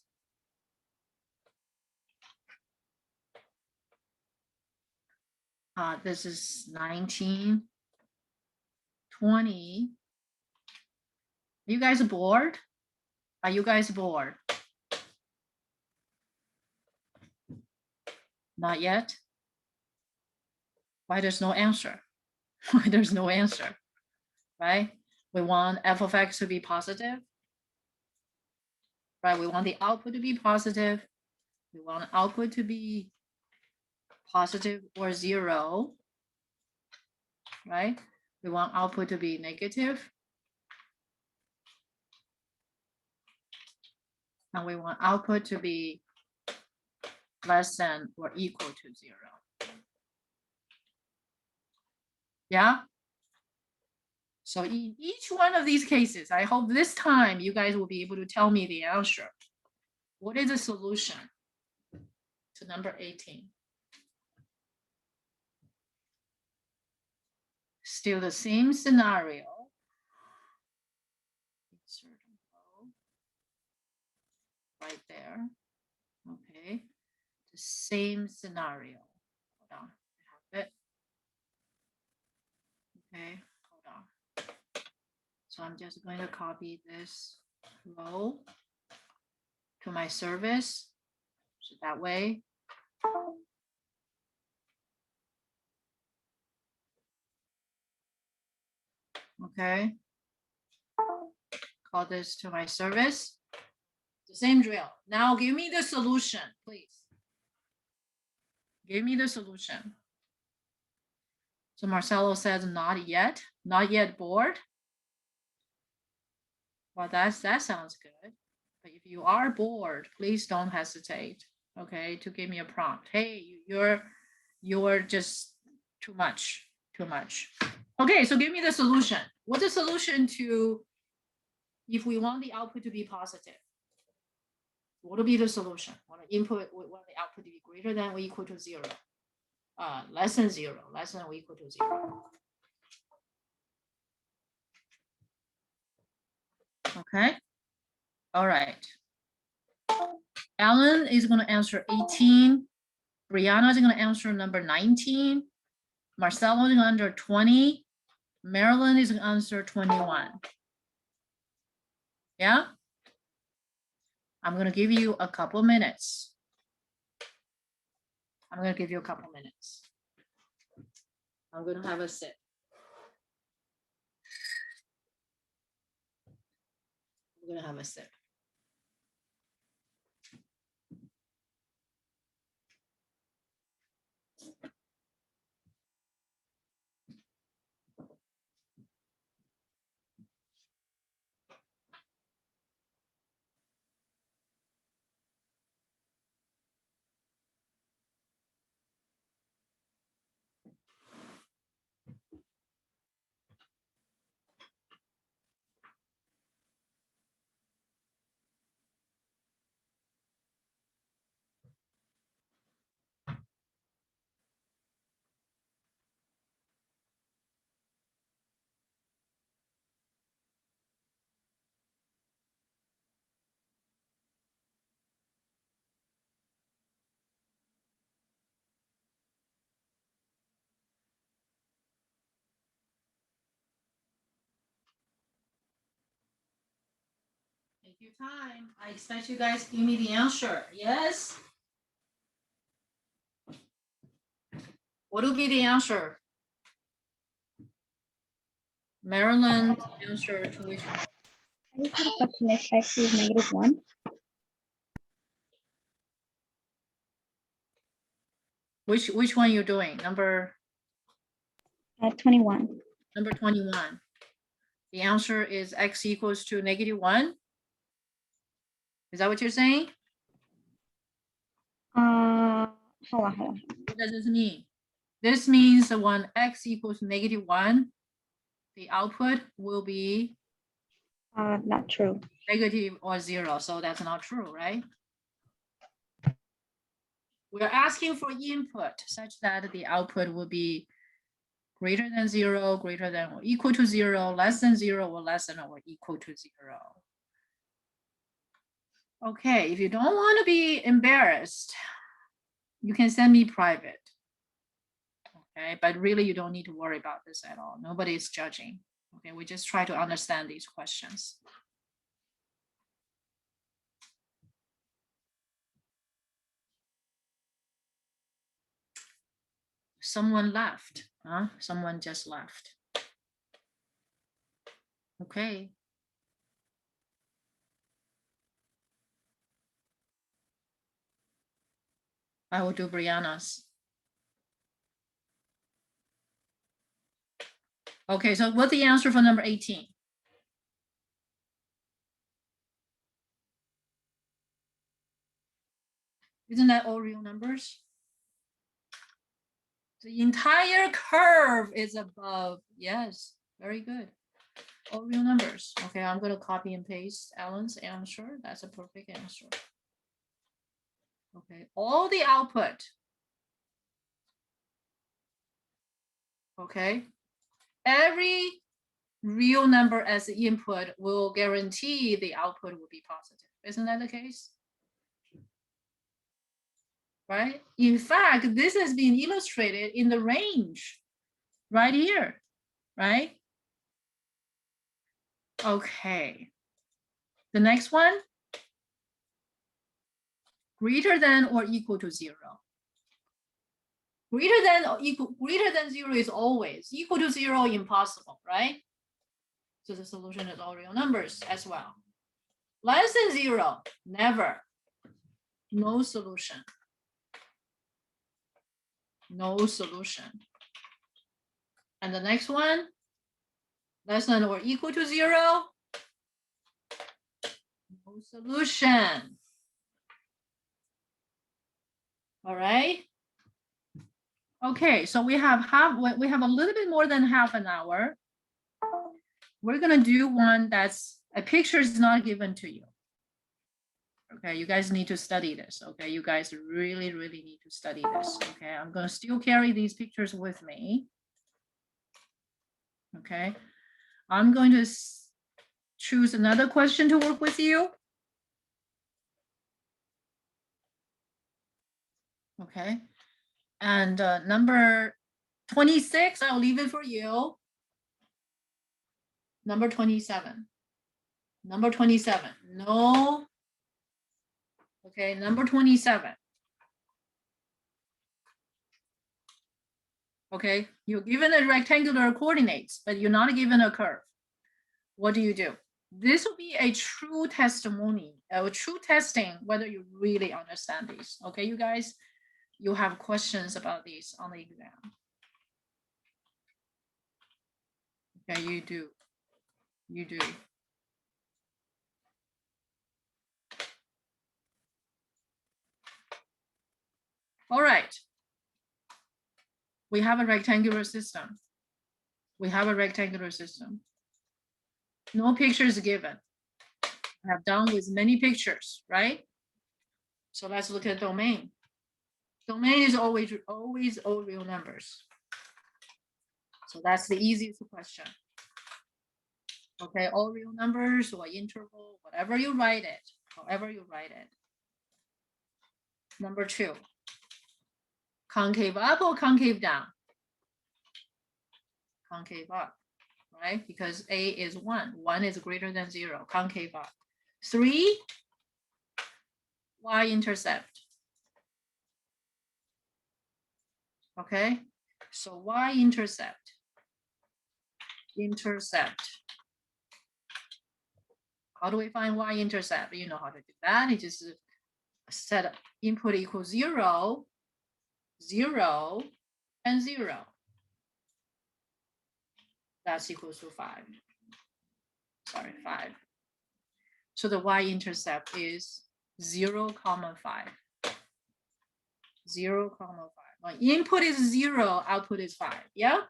this is 19, 20. You guys bored? Are you guys bored? Not yet. Why there's no answer? Why there's no answer, right? We want f of x to be positive, right? We want the output to be positive. We want output to be positive or 0, right? We want output to be negative. And we want output to be less than or equal to 0. Yeah? So in each one of these cases, I hope this time you guys will be able to tell me the answer. What is the solution to number 18? Still the same scenario. Insert row right there. Okay. The same scenario. Hold on. I have it. Okay. Hold on. So I'm just going to copy this row to my service. So that way, okay, call this to my service. The same drill. Now give me the solution, please. Give me the solution. So Marcelo says not yet bored. Well, that sounds good. But if you are bored, please don't hesitate, okay, to give me a prompt. Hey, you're just too much. Okay, so give me the solution. What's the solution to if we want the output to be positive? What will be the solution? Want the input, we want the output to be greater than or equal to 0. Less than 0, less than or equal to 0. Okay. All right. Alan is going to answer 18. Brianna is going to answer number 19. Marcelo is going to answer 20. Marilyn is going to answer 21. Yeah? I'm going to give you a couple minutes. I'm going to give you a couple minutes. I'm going to have a sip. I'm going to have a sip. Take your time. I expect you guys to give me the answer. Yes? What will be the answer? Maryland, answer to which one? I just had a question if x is -1. Which one you're doing? Number 21. number 21. The answer is x equals to -1. Is that what you're saying? Hold on. What does this mean? This means that when x equals -1, the output will be Not true. negative or 0. So that's not true, right? We're asking for input such that the output will be greater than 0, greater than or equal to 0, less than 0, or less than or equal to 0. Okay, if you don't want to be embarrassed, you can send me private. Okay, but really you don't need to worry about this at all. Nobody is judging. Okay, we just try to understand these questions. Someone left, huh? Someone just left. Okay. I will do Brianna's. Okay, so what's the answer for number 18? Isn't that all real numbers? The entire curve is above. Yes, very good. All real numbers. Okay, I'm going to copy and paste Alan's answer. That's a perfect answer. Okay, all the output. Okay, every real number as the input will guarantee the output will be positive. Isn't that the case? Right? In fact, this has been illustrated in the range right here, right? Okay. The next one, greater than or equal to 0. Greater than 0 is always, equal to 0 impossible, right? So the solution is all real numbers as well. Less than 0, never. No solution. No solution. And the next one, less than or equal to 0, no solution. All right. Okay, so we have a little bit more than half an hour. We're gonna do one that's a picture is not given to you. Okay, you guys need to study this. Okay, you guys really need to study this. Okay, I'm gonna still carry these pictures with me. Okay, I'm going to choose another question to work with you. Okay, and number 26, I'll leave it for you. Number 27. Number 27. No. Okay, number 27. Okay, you're given a rectangular coordinates, but you're not given a curve. What do you do? This will be a true testimony, a true testing whether you really understand these. Okay, you guys, you have questions about these on the exam. Okay, you do. You do. All right. We have a rectangular system. We have a rectangular system. No pictures given. I have done with many pictures, right? So let's look at domain. Domain is always all real numbers. So that's the easiest question. Okay, all real numbers or interval, whatever you write it, however you write it. Number 2, concave up or concave down? Concave up, right? Because A is 1. 1 is greater than 0, concave up. 3 y-intercept. Okay, so y-intercept, How do we find y-intercept? You know how to do that. You just set input equals 0, 0, and 0. That's equals to 5. Sorry, 5. So the y-intercept is 0, 5. 0, 5. My input is 0, output is 5. Yeah.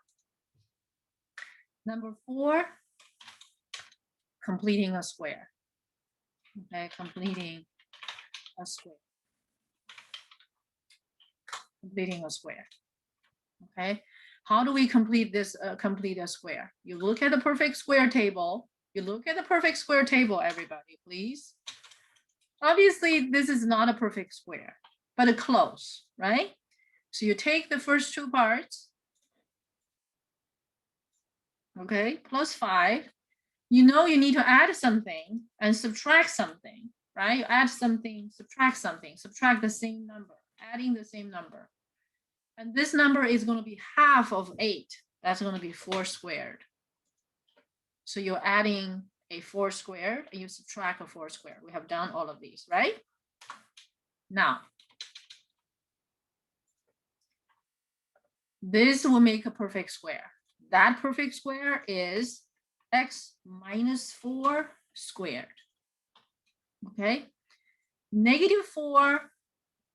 Number 4, completing a square. Okay, completing a square. Completing a square. Okay, how do we complete this? Complete a square. You look at the perfect square table. You look at the perfect square table, everybody, please. Obviously, this is not a perfect square, but a close, right? So you take the first 2 parts. Okay, plus 5. You know you need to add something and subtract something, right? You add something, subtract the same number, adding the same number. And this number is going to be half of 8. That's going to be 4 squared. So you're adding a 4 squared and you subtract a 4 squared. We have done all of these, right? Now, this will make a perfect square. That perfect square is x minus 4 squared. Okay, negative 4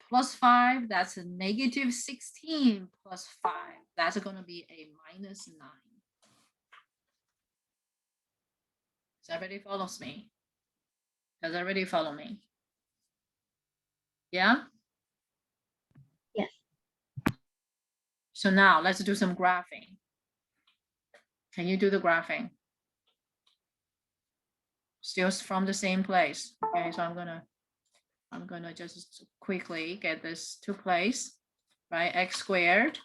plus 5, that's a negative 16 plus 5. That's going to be a minus 9. Does everybody follows me? Does everybody follow me? Yeah? Yes. So now let's do some graphing. Can you do the graphing? Still from the same place. Okay, so I'm gonna just quickly get this to place, right? X squared.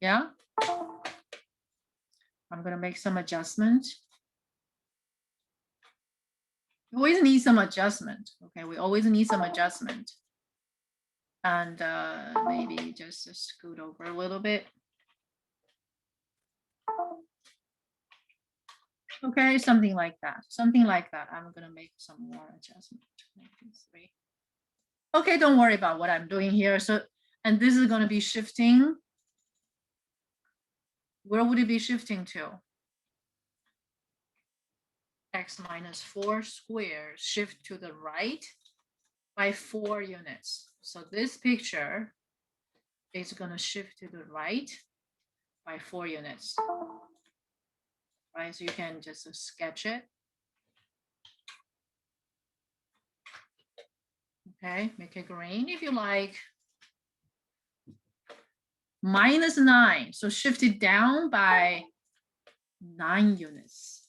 Yeah. I'm gonna make some adjustment. We always need some adjustment. Okay, we always need some adjustment. And maybe just scoot over a little bit. Okay, something like that. Something like that. I'm gonna make some more adjustment. Maybe 3. Okay, don't worry about what I'm doing here. So, and this is gonna be shifting. Where would it be shifting to? X minus 4 squared, shift to the right by 4 units. So this picture is gonna shift to the right by 4 units. Right, so you can just sketch it. Okay, make it green if you like. Minus 9, so shift it down by 9 units.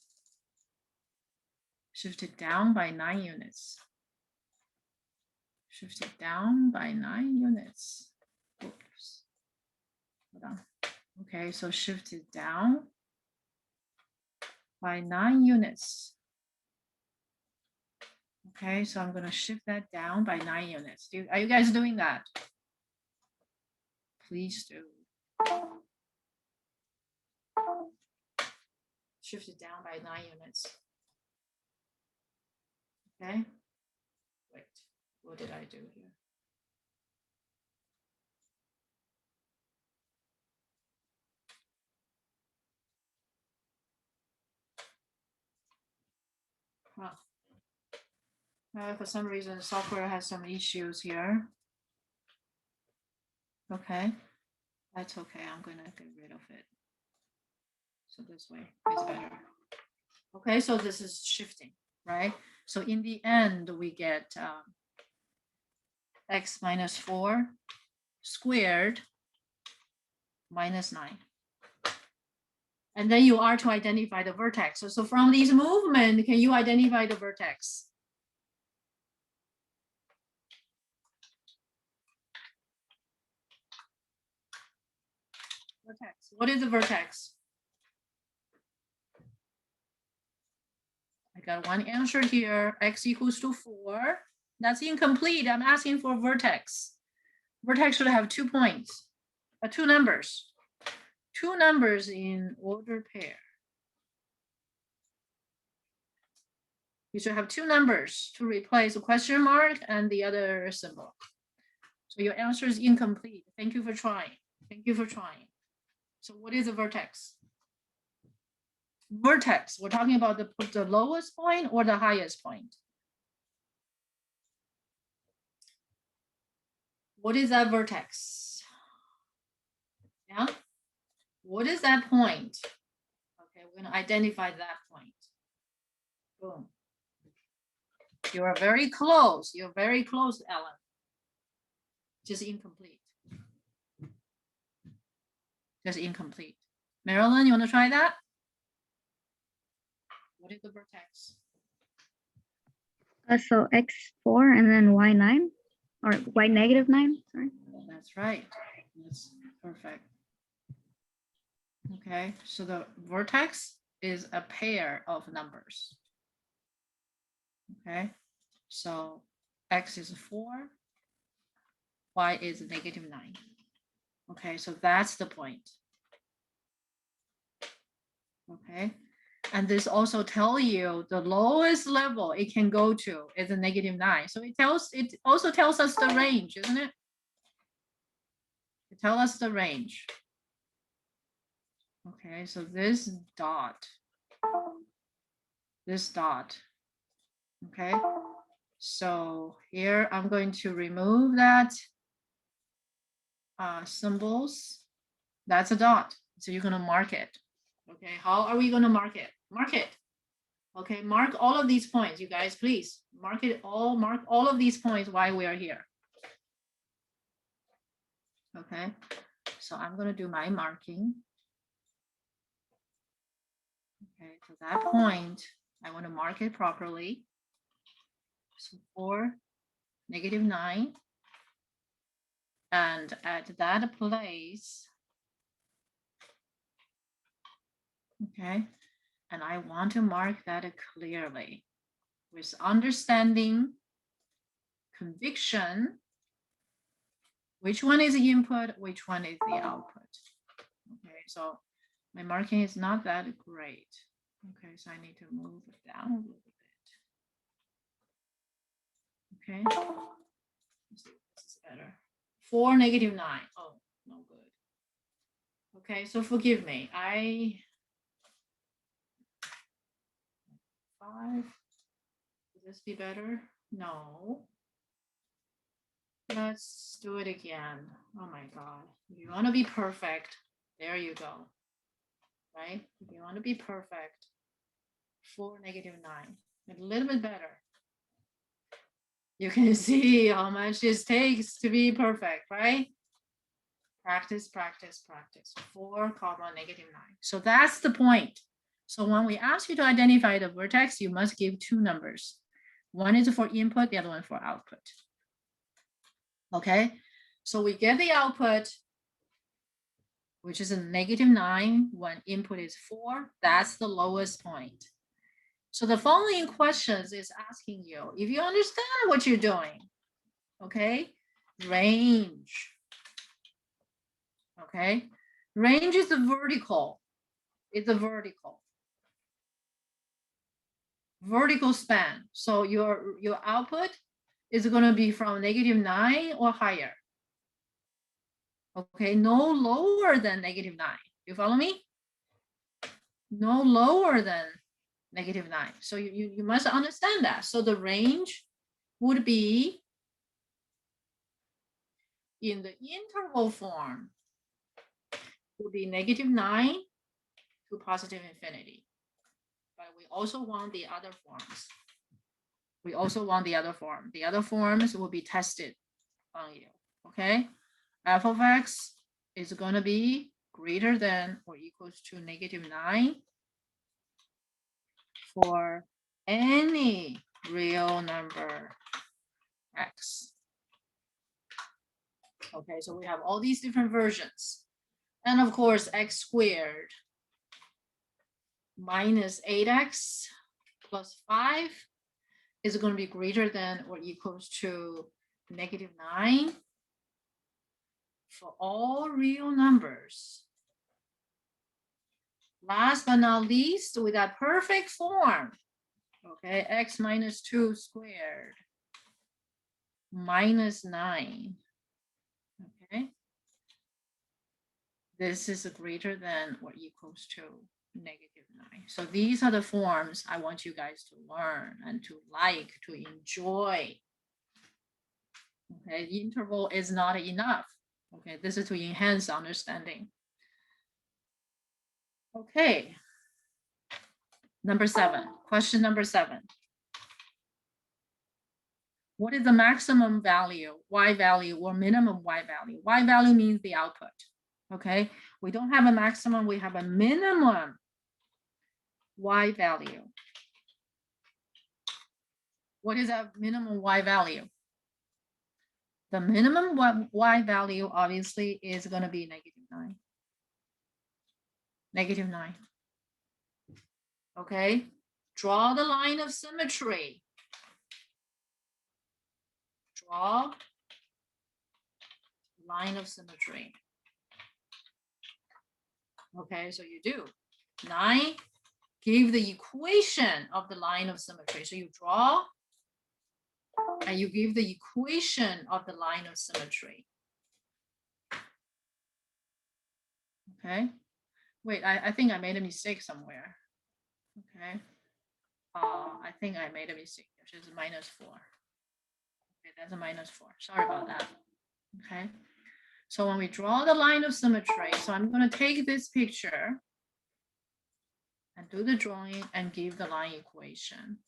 Shift it down by 9 units. Shift it down by 9 units. Oops. Hold on. Okay, so shift it down by 9 units. Okay, so I'm gonna shift that down by 9 units. Are you guys doing that? Please do. Shift it down by 9 units. Okay. Wait, what did I do here? For some reason, software has some issues here. Okay, that's okay. I'm gonna get rid of it. So this way is better. Okay, so this is shifting, right? So in the end, we get x minus 4 squared minus 9. And then you are to identify the vertex. So from these movement, can you identify the vertex? Vertex. What is the vertex? got one answer here, x equals to 4. That's incomplete. I'm asking for vertex. Vertex should have 2 points, two numbers. 2 numbers in ordered pair. You should have 2 numbers to replace a question mark and the other symbol. So your answer is incomplete. Thank you for trying. Thank you for trying. So what is a vertex? Vertex, we're talking about the lowest point or the highest point? What is that vertex? Yeah, what is that point? Okay, we're gonna identify that point. Boom. You are very close. You're very close, Ellen. Just incomplete. Just incomplete. Marilyn, you want to try that? What is the vertex? So x4 and then y9 or y negative 9. Sorry. That's right. That's perfect. Okay, so the vertex is a pair of numbers. Okay, so x is 4, y is negative 9. Okay, so that's the point. Okay, and this also tell you the lowest level it can go to is a negative 9. So it also tells us the range, isn't it? It tells us the range. Okay, so this dot, okay, so here I'm going to remove that symbols. That's a dot, so you're gonna mark it. Okay, how are we gonna mark it? Mark it. Okay, mark all of these points, you guys, please. Mark all of these points while we are here. Okay, so I'm gonna do my marking. Okay, so that point, I want to mark it properly. So 4, negative 9. And at that place, okay, and I want to mark that clearly with understanding, conviction, which one is the input, which one is the output. Okay, so my marking is not that great. Okay, so I need to move it down a little bit. Okay, let's see if this is better. 4, negative 9. Oh, no good. Okay, so forgive me. 5. Would this be better? No. Let's do it again. Oh my God. If you want to be perfect, there you go. Right? If you want to be perfect, 4, negative 9. A little bit better. You can see how much it takes to be perfect, right? Practice, practice, practice. 4, negative 9. So that's the point. So when we ask you to identify the vertex, you must give 2 numbers. One is for input, the other one for output. Okay, so we get the output, which is a negative 9 when input is 4. That's the lowest point. So the following questions is asking you, if you understand what you're doing, okay, range. Okay, range is the vertical. It's a vertical span. So your output is going to be from negative 9 or higher. Okay, no lower than negative 9. You follow me? No lower than negative 9. So you must understand that. So the range would be in the interval form, would be negative 9 to positive infinity. But we also want the other forms. We also want the other form. The other forms will be tested on you. Okay, f of x is going to be greater than or equals to negative 9 for any real number x. Okay, so we have all these different versions. And of course, x squared minus 8x plus 5 is going to be greater than or equals to -9 for all real numbers. Last but not least, with that perfect form, okay, x minus 2 squared minus 9, okay? This is greater than or equals to -9. So these are the forms I want you guys to learn and to like, to enjoy. Okay, the interval is not enough. Okay, this is to enhance understanding. Okay. Number 7, question number 7. What is the maximum value, y value, or minimum y value? Y value means the output. Okay, we don't have a maximum, we have a minimum y value. What is a minimum y value? The minimum y value obviously is going to be -9. -9. Okay, draw the line of symmetry. Draw line of symmetry. Okay, so you do 9, give the equation of the line of symmetry. So you draw and you give the equation of the line of symmetry. Okay, wait, I think I made a mistake somewhere. Okay, I think I made a mistake, which is -4. Okay, that's a -4. Sorry about that. Okay, so when we draw the line of symmetry, so I'm going to take this picture and do the drawing and give the line equation.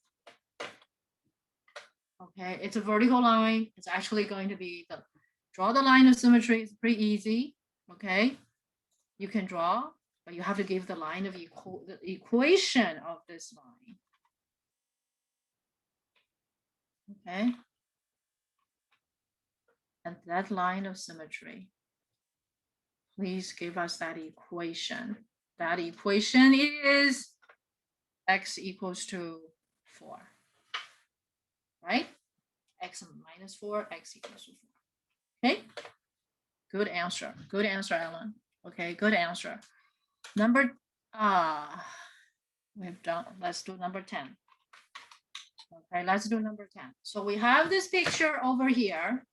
Okay, it's a vertical line. It's actually going to be the draw the line of symmetry. It's pretty easy. Okay, you can draw, but you have to give the line of the equation of this line. Okay, and that line of symmetry, please give us that equation. That equation is x equals to 4, right? X minus 4, x equals to 4. Okay, good answer, Ellen. Okay, good answer. Number, we've done, let's do number 10. Okay, let's do number 10. So we have this picture over here.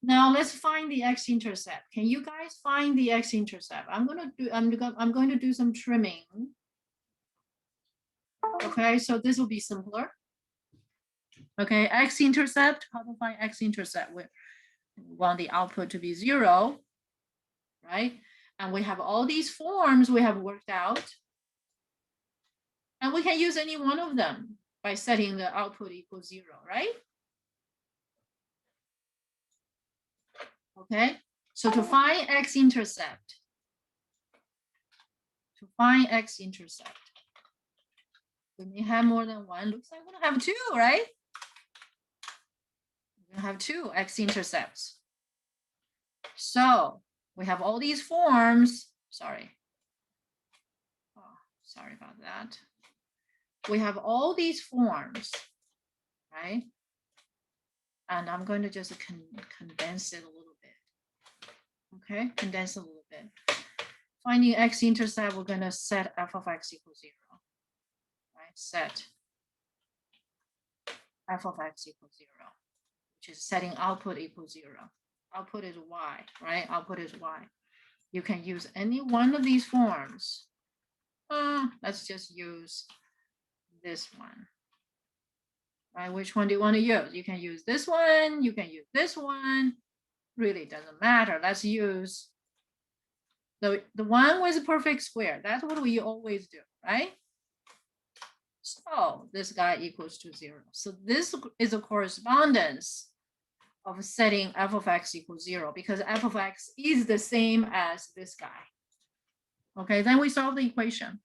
Now let's find the x-intercept. Can you guys find the x-intercept? I'm going to do some trimming. Okay, so this will be simpler. Okay, x-intercept, how to find x-intercept? We want the output to be 0, right? And we have all these forms we have worked out. And we can use any one of them by setting the output equals 0, right? Okay, so to find x-intercept, we may have more than one. Looks like we're gonna have 2, right? We're gonna have 2 x-intercepts. So we have all these forms. Sorry. Oh, sorry about that. We have all these forms, right? And I'm going to just condense it a little bit. Okay, condense a little bit. Finding x-intercept, we're going to set f of x equals 0. Right, set f of x equals 0, which is setting output equals 0. Output is y, right? Output is y. You can use any one of these forms. Let's just use this one. Right? Which one do you want to use? You can use this one. You can use this one. Really doesn't matter. Let's use the one with a perfect square. That's what we always do, right? So this guy equals to 0. So this is a correspondence of setting f of x equals 0 because f of x is the same as this guy. Okay, then we solve the equation.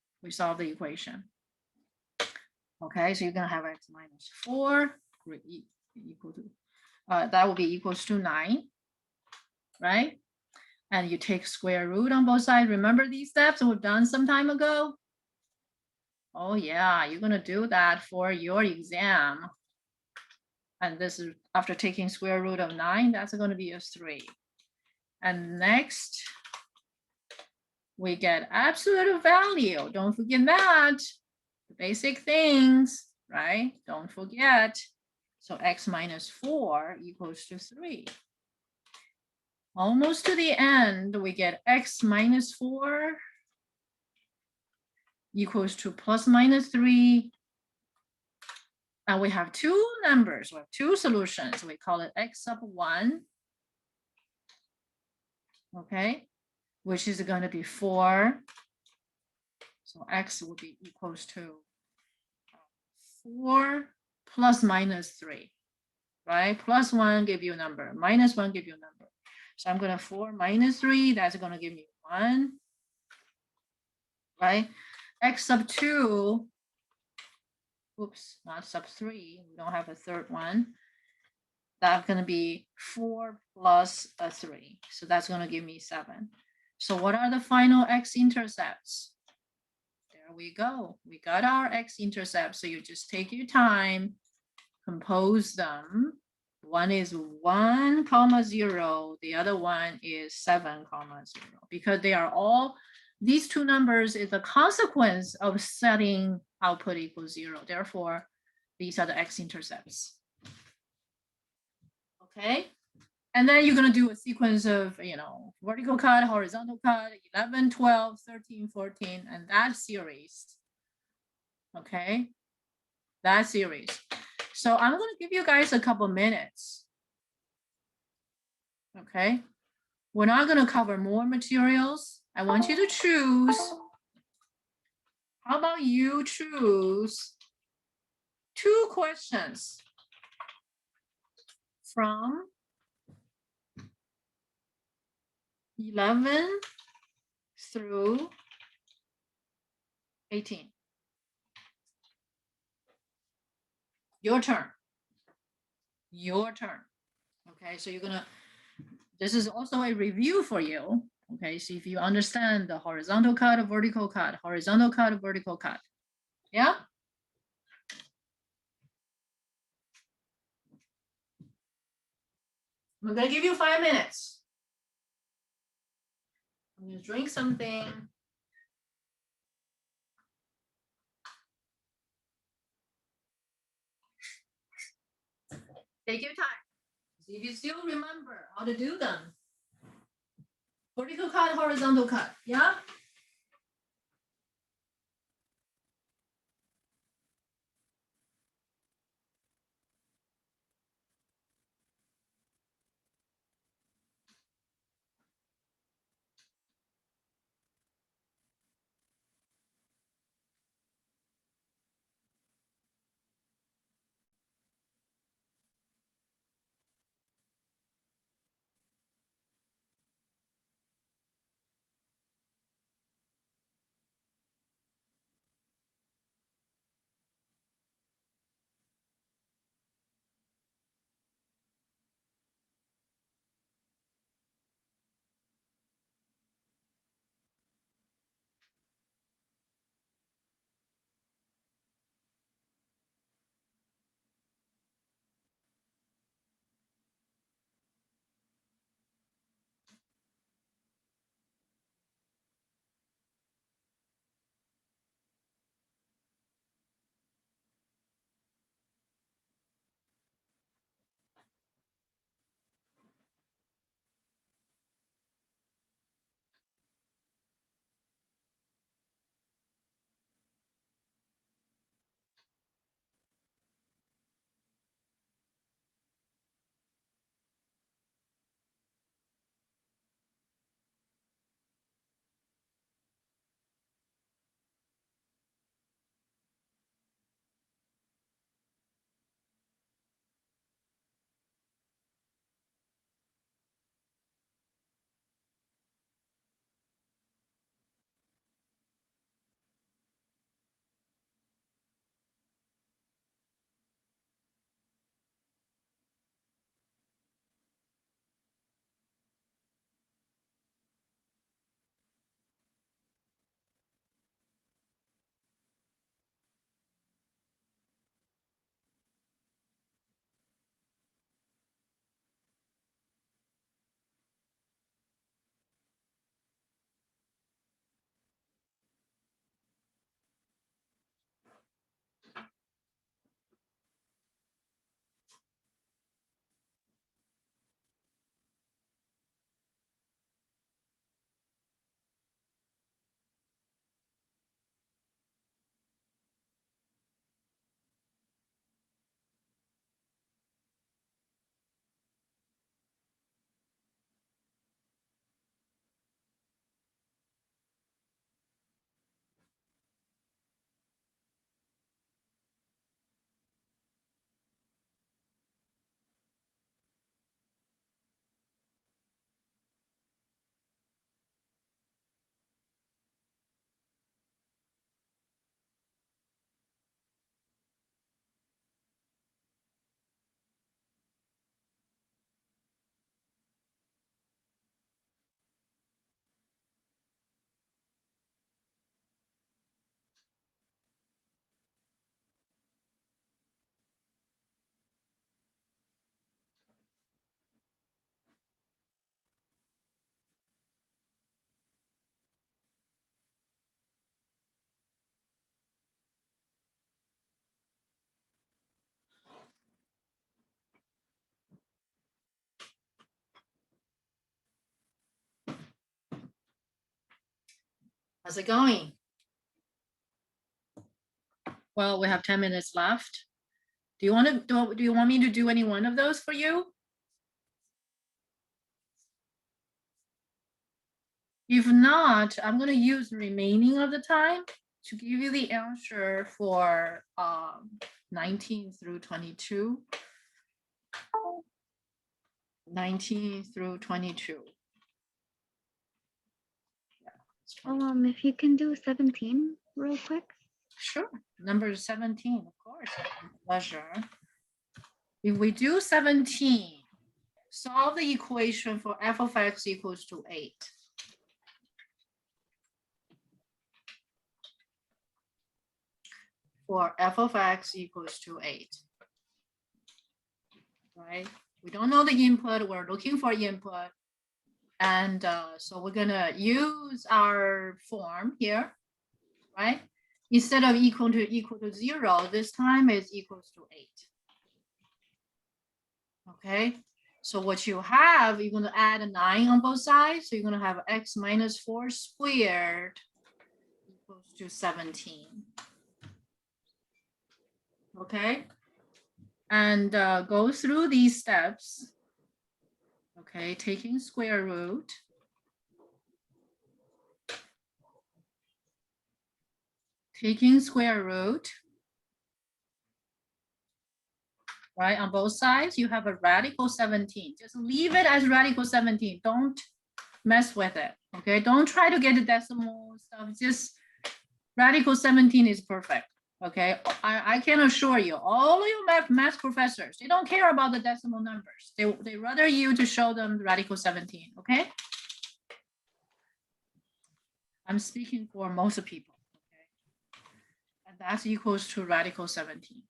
Okay, so you're gonna have x minus 4 equal to that will be equals to 9, right? And you take square root on both sides. Remember these steps we've done some time ago? Oh yeah, you're gonna do that for your exam. And this is after taking square root of 9, that's gonna be a 3. And next, we get absolute value. Don't forget that. The basic things, right? Don't forget. So x minus 4 equals to 3. Almost to the end, we get x minus 4 equals to plus minus 3. And we have two numbers, we have two solutions. We call it x sub 1, okay, which is going to be 4. So x will be equals to 4 plus minus 3, right? Plus 1 give you a number, minus 1 give you a number. So I'm going to 4 minus 3, that's going to give me 1, right? X sub 2, oops, not sub 3, we don't have a third one. That's going to be 4 plus a 3. So that's going to give me 7. So what are the final x-intercepts? There we go. We got our x-intercepts. So you just take your time, compose them. One is 1, 0. The other one is 7, 0. Because they are all, these two numbers is a consequence of setting output equals 0. Therefore, these are the x-intercepts. Okay, and then you're going to do a sequence of, vertical cut, horizontal cut, 11, 12, 13, 14, and that series. Okay, that series. So I'm going to give you guys a couple minutes. Okay, we're not going to cover more materials. I want you to choose. How about you choose 2 questions from 11 through 18. Your turn. Your turn. Okay, so you're gonna, this is also a review for you. Okay, so if you understand the horizontal cut, vertical cut, horizontal cut, vertical cut. Yeah? I'm gonna give you 5 minutes. I'm gonna drink something. Take your time. See if you still remember how to do them. Vertical cut, horizontal cut. Yeah? How's it going? Well, we have 10 minutes left. Do you want to do you want me to do any one of those for you? If not, I'm going to use the remaining of the time to give you the answer for 19 through 22. 19 through 22. If you can do 17 real quick. Sure. Number 17, of course. Pleasure. If we do 17, solve the equation for f of x equals to 8. For f of x equals to 8. Right? We don't know the input. We're looking for input. And so we're going to use our form here, right? Instead of equal to 0, this time is equals to 8. Okay, so what you have, you're going to add a 9 on both sides. So you're going to have x minus 4 squared equals to 17. Okay, and go through these steps. Okay, taking square root. Taking square root. Right, on both sides, you have a radical 17. Just leave it as radical 17. Don't mess with it, okay? Don't try to get the decimal stuff. Just radical 17 is perfect, okay? I can assure you, all of your math professors, they don't care about the decimal numbers. They rather you to show them radical 17, okay? I'm speaking for most people, okay? And that's equals to radical 17.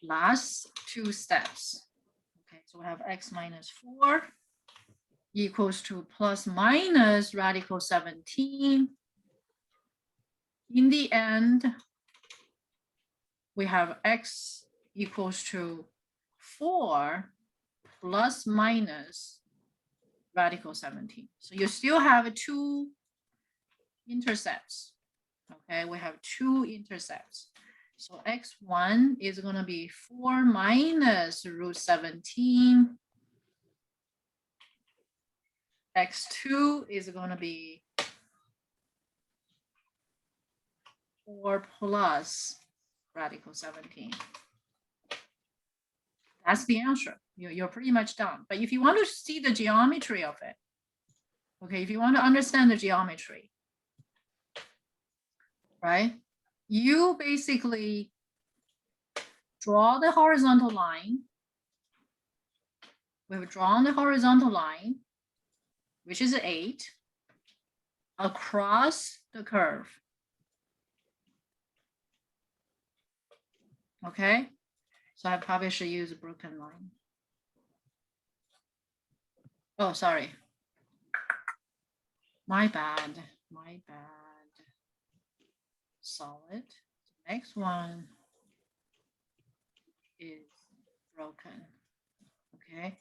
Last two steps. Okay, so we have x minus 4 equals to plus minus radical 17. In the end, we have x equals to 4 plus minus radical 17. So you still have two intercepts. Okay, we have two intercepts. So x1 is going to be 4 minus root 17. X2 is going to be 4 plus radical 17. That's the answer. You're pretty much done. But if you want to see the geometry of it, okay, if you want to understand the geometry, right? You basically draw the horizontal line. We've drawn the horizontal line, which is 8, across the curve. Okay, so I probably should use a broken line. Oh, sorry. My bad, my bad. Solid. Next one is broken. Okay,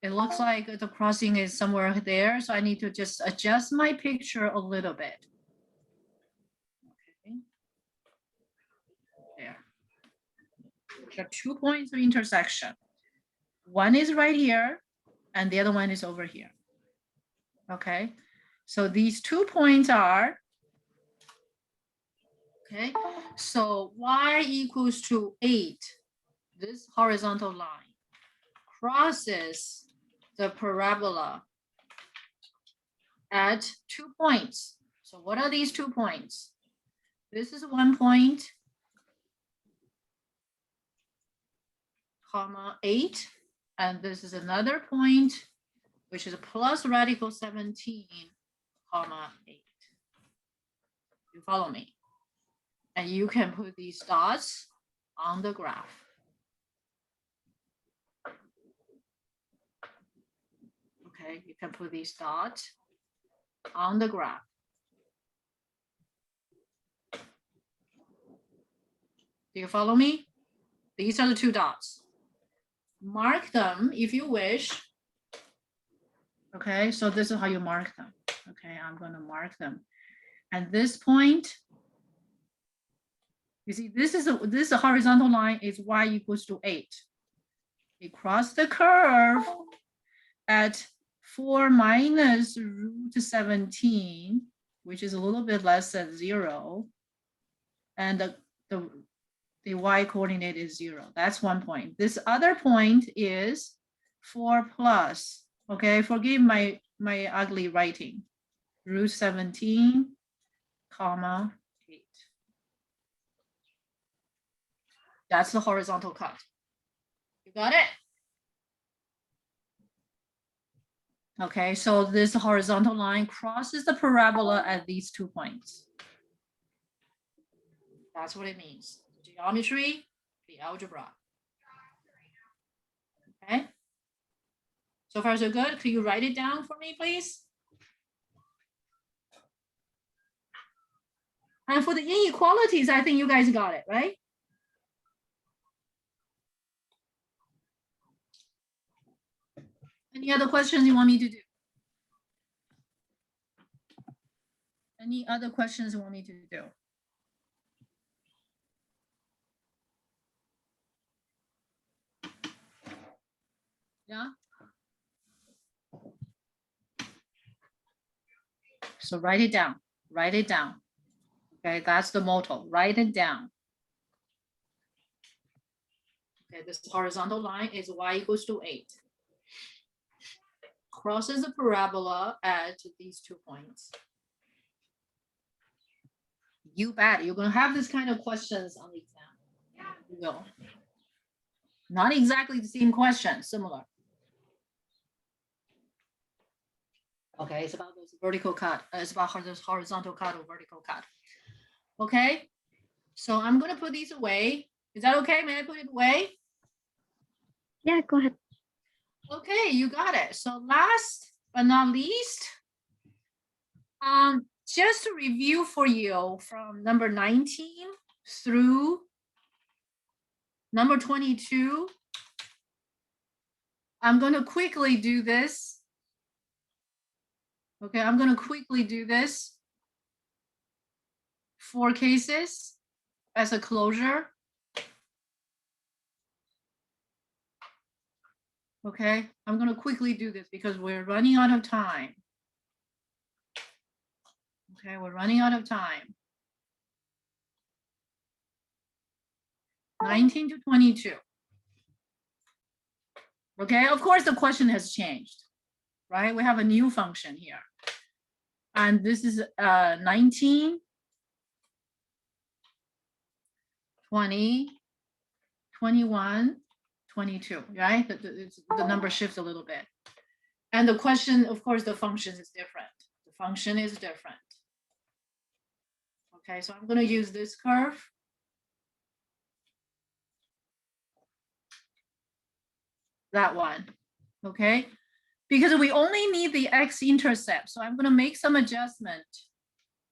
it looks like the crossing is somewhere there, so I need to just adjust my picture a little bit. Okay, there. There are 2 points of intersection. One is right here, and the other one is over here. Okay, so these 2 points are, okay, so y equals to 8, this horizontal line crosses the parabola at 2 points. So what are these 2 points? This is 1 point, comma 8, and this is another point, which is plus radical 17, comma 8. You follow me? And you can put these dots on the graph. Okay, you can put these dots on the graph. Do you follow me? These are the 2 dots. Mark them if you wish. Okay, so this is how you mark them. Okay, I'm gonna mark them. And this point, you see, this horizontal line is y equals to 8. It crossed the curve at 4 minus root 17, which is a little bit less than 0. And the y coordinate is 0. That's one point. This other point is 4 plus, okay, forgive my ugly writing, root 17, comma 8. That's the horizontal cut. You got it? Okay, so this horizontal line crosses the parabola at these 2 points. That's what it means. The geometry, the algebra. Okay. So far so good. Could you write it down for me, please? And for the inequalities, I think you guys got it, right? Any other questions you want me to do? Any other questions you want me to do? Yeah. So write it down. Write it down. Okay, that's the motto. Write it down. Okay, this horizontal line is y equals to 8. Crosses the parabola at these 2 points. You bet. You're going to have this kind of questions on the exam. You will. Not exactly the same question, similar. Okay, it's about this vertical cut. It's about this horizontal cut or vertical cut. Okay, so I'm going to put these away. Is that okay? May I put it away? Yeah, go ahead. Okay, you got it. So last but not least, just to review for you from number 19 through number 22, I'm going to quickly do this. Okay, I'm going to quickly do this. 4 cases as a closure. Okay, I'm going to quickly do this because we're running out of time. Okay, we're running out of time. 19 to 22. Okay, of course the question has changed, right? We have a new function here. And this is 19, 20, 21, 22, right? The number shifts a little bit. And the question, of course, the function is different. The function is different. Okay, so I'm going to use this curve. That one, okay? Because we only need the x-intercept. So I'm going to make some adjustment.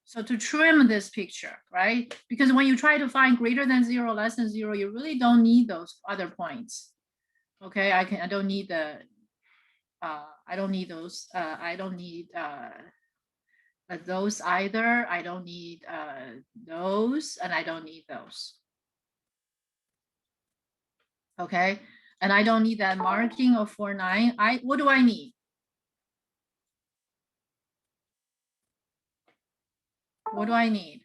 So to trim this picture, right? Because when you try to find greater than 0, less than 0, you really don't need those other points. Okay, I don't need the, I don't need those. I don't need those either. I don't need those, and I don't need those. Okay, and I don't need that marking of 4, 9. What do I need? What do I need?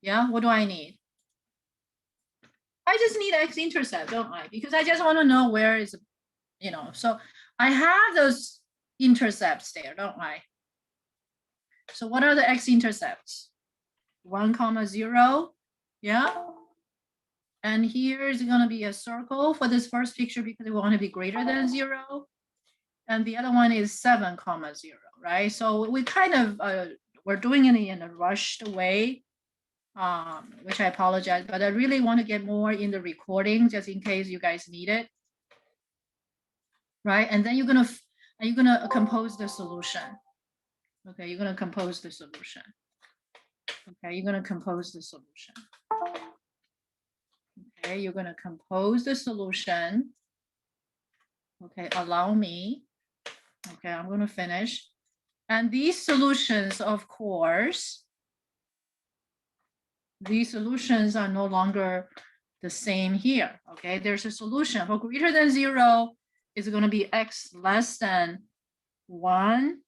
Yeah, what do I need? I just need x-intercept, don't I? Because I just want to know where is, you know, so I have those intercepts there, don't I? So what are the x-intercepts? 1, 0, yeah? And here is going to be a circle for this first picture because we want to be greater than 0. And the other one is 7, 0, right? So we kind of, we're doing it in a rushed way, which I apologize, but I really want to get more in the recording just in case you guys need it. Right, and then you're gonna compose the solution. Okay, you're gonna compose the solution. Okay, you're gonna compose the solution. Okay, you're gonna compose the solution. Okay, allow me Okay, I'm going to finish. And these solutions, of course, these solutions are no longer the same here. Okay, there's a solution for greater than 0 is going to be x less than 1.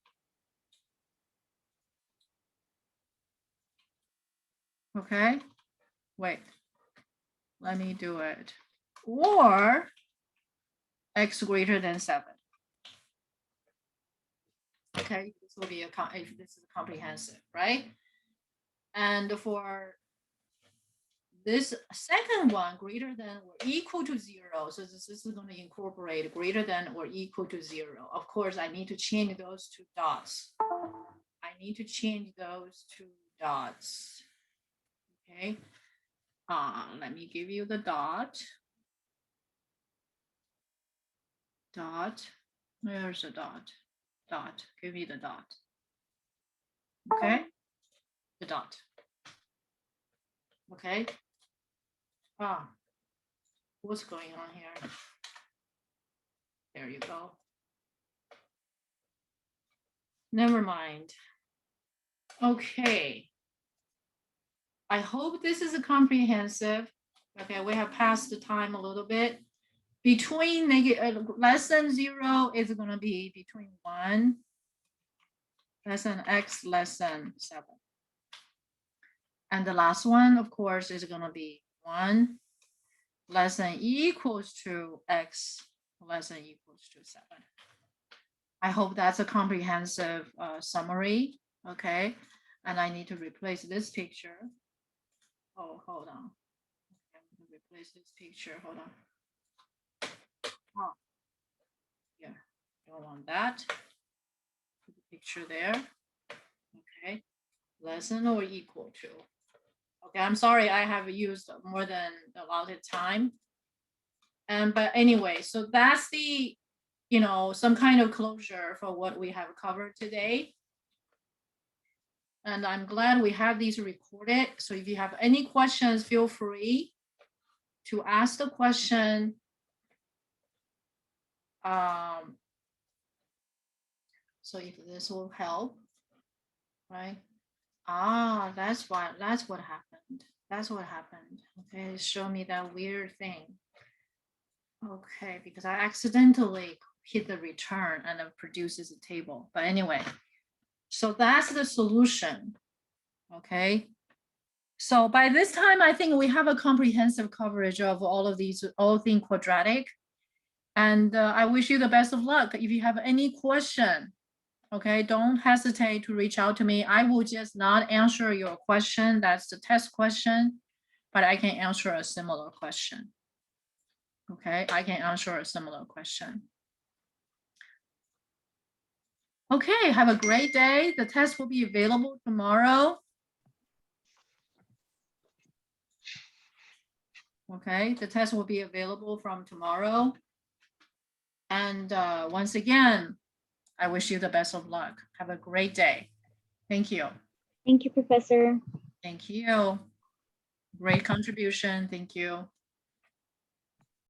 Okay, wait, let me do it. Or x greater than 7. Okay, this will be this is comprehensive, right? And for this second one, greater than or equal to 0, so this is going to incorporate greater than or equal to 0. Of course, I need to change those 2 dots. I need to change those 2 dots. Okay, let me give you the dot. Dot, where's the dot? Dot, give me the dot. Okay, the dot. Okay. What's going on here? There you go. Never mind. Okay. I hope this is comprehensive. Okay, we have passed the time a little bit. Between less than 0 is going to be between 1 less than x less than 7. And the last one, of course, is going to be 1 less than equals to x less than equals to 7. I hope that's a comprehensive summary. Okay, and I need to replace this picture. Oh, hold on. I'm going to replace this picture. Hold on. Oh, yeah, don't want that. Put the picture there. Okay, less than or equal to. Okay, I'm sorry, I have used more than the allotted time. But anyway, so that's the, some kind of closure for what we have covered today. And I'm glad we have these recorded. So if you have any questions, feel free to ask the question. So if this will help, right? That's what happened. That's what happened. Okay, show me that weird thing. Okay, because I accidentally hit the return and it produces a table. But anyway, so that's the solution. Okay. So by this time, I think we have a comprehensive coverage of all of these, all things quadratic. And I wish you the best of luck. If you have any question, okay, don't hesitate to reach out to me. I will just not answer your question. That's the test question, but I can answer a similar question. Okay, I can answer a similar question. Okay, have a great day. The test will be available tomorrow. Okay, the test will be available from tomorrow. And once again, I wish you the best of luck. Have a great day. Thank you. Thank you, Professor. Thank you. Great contribution. Thank you.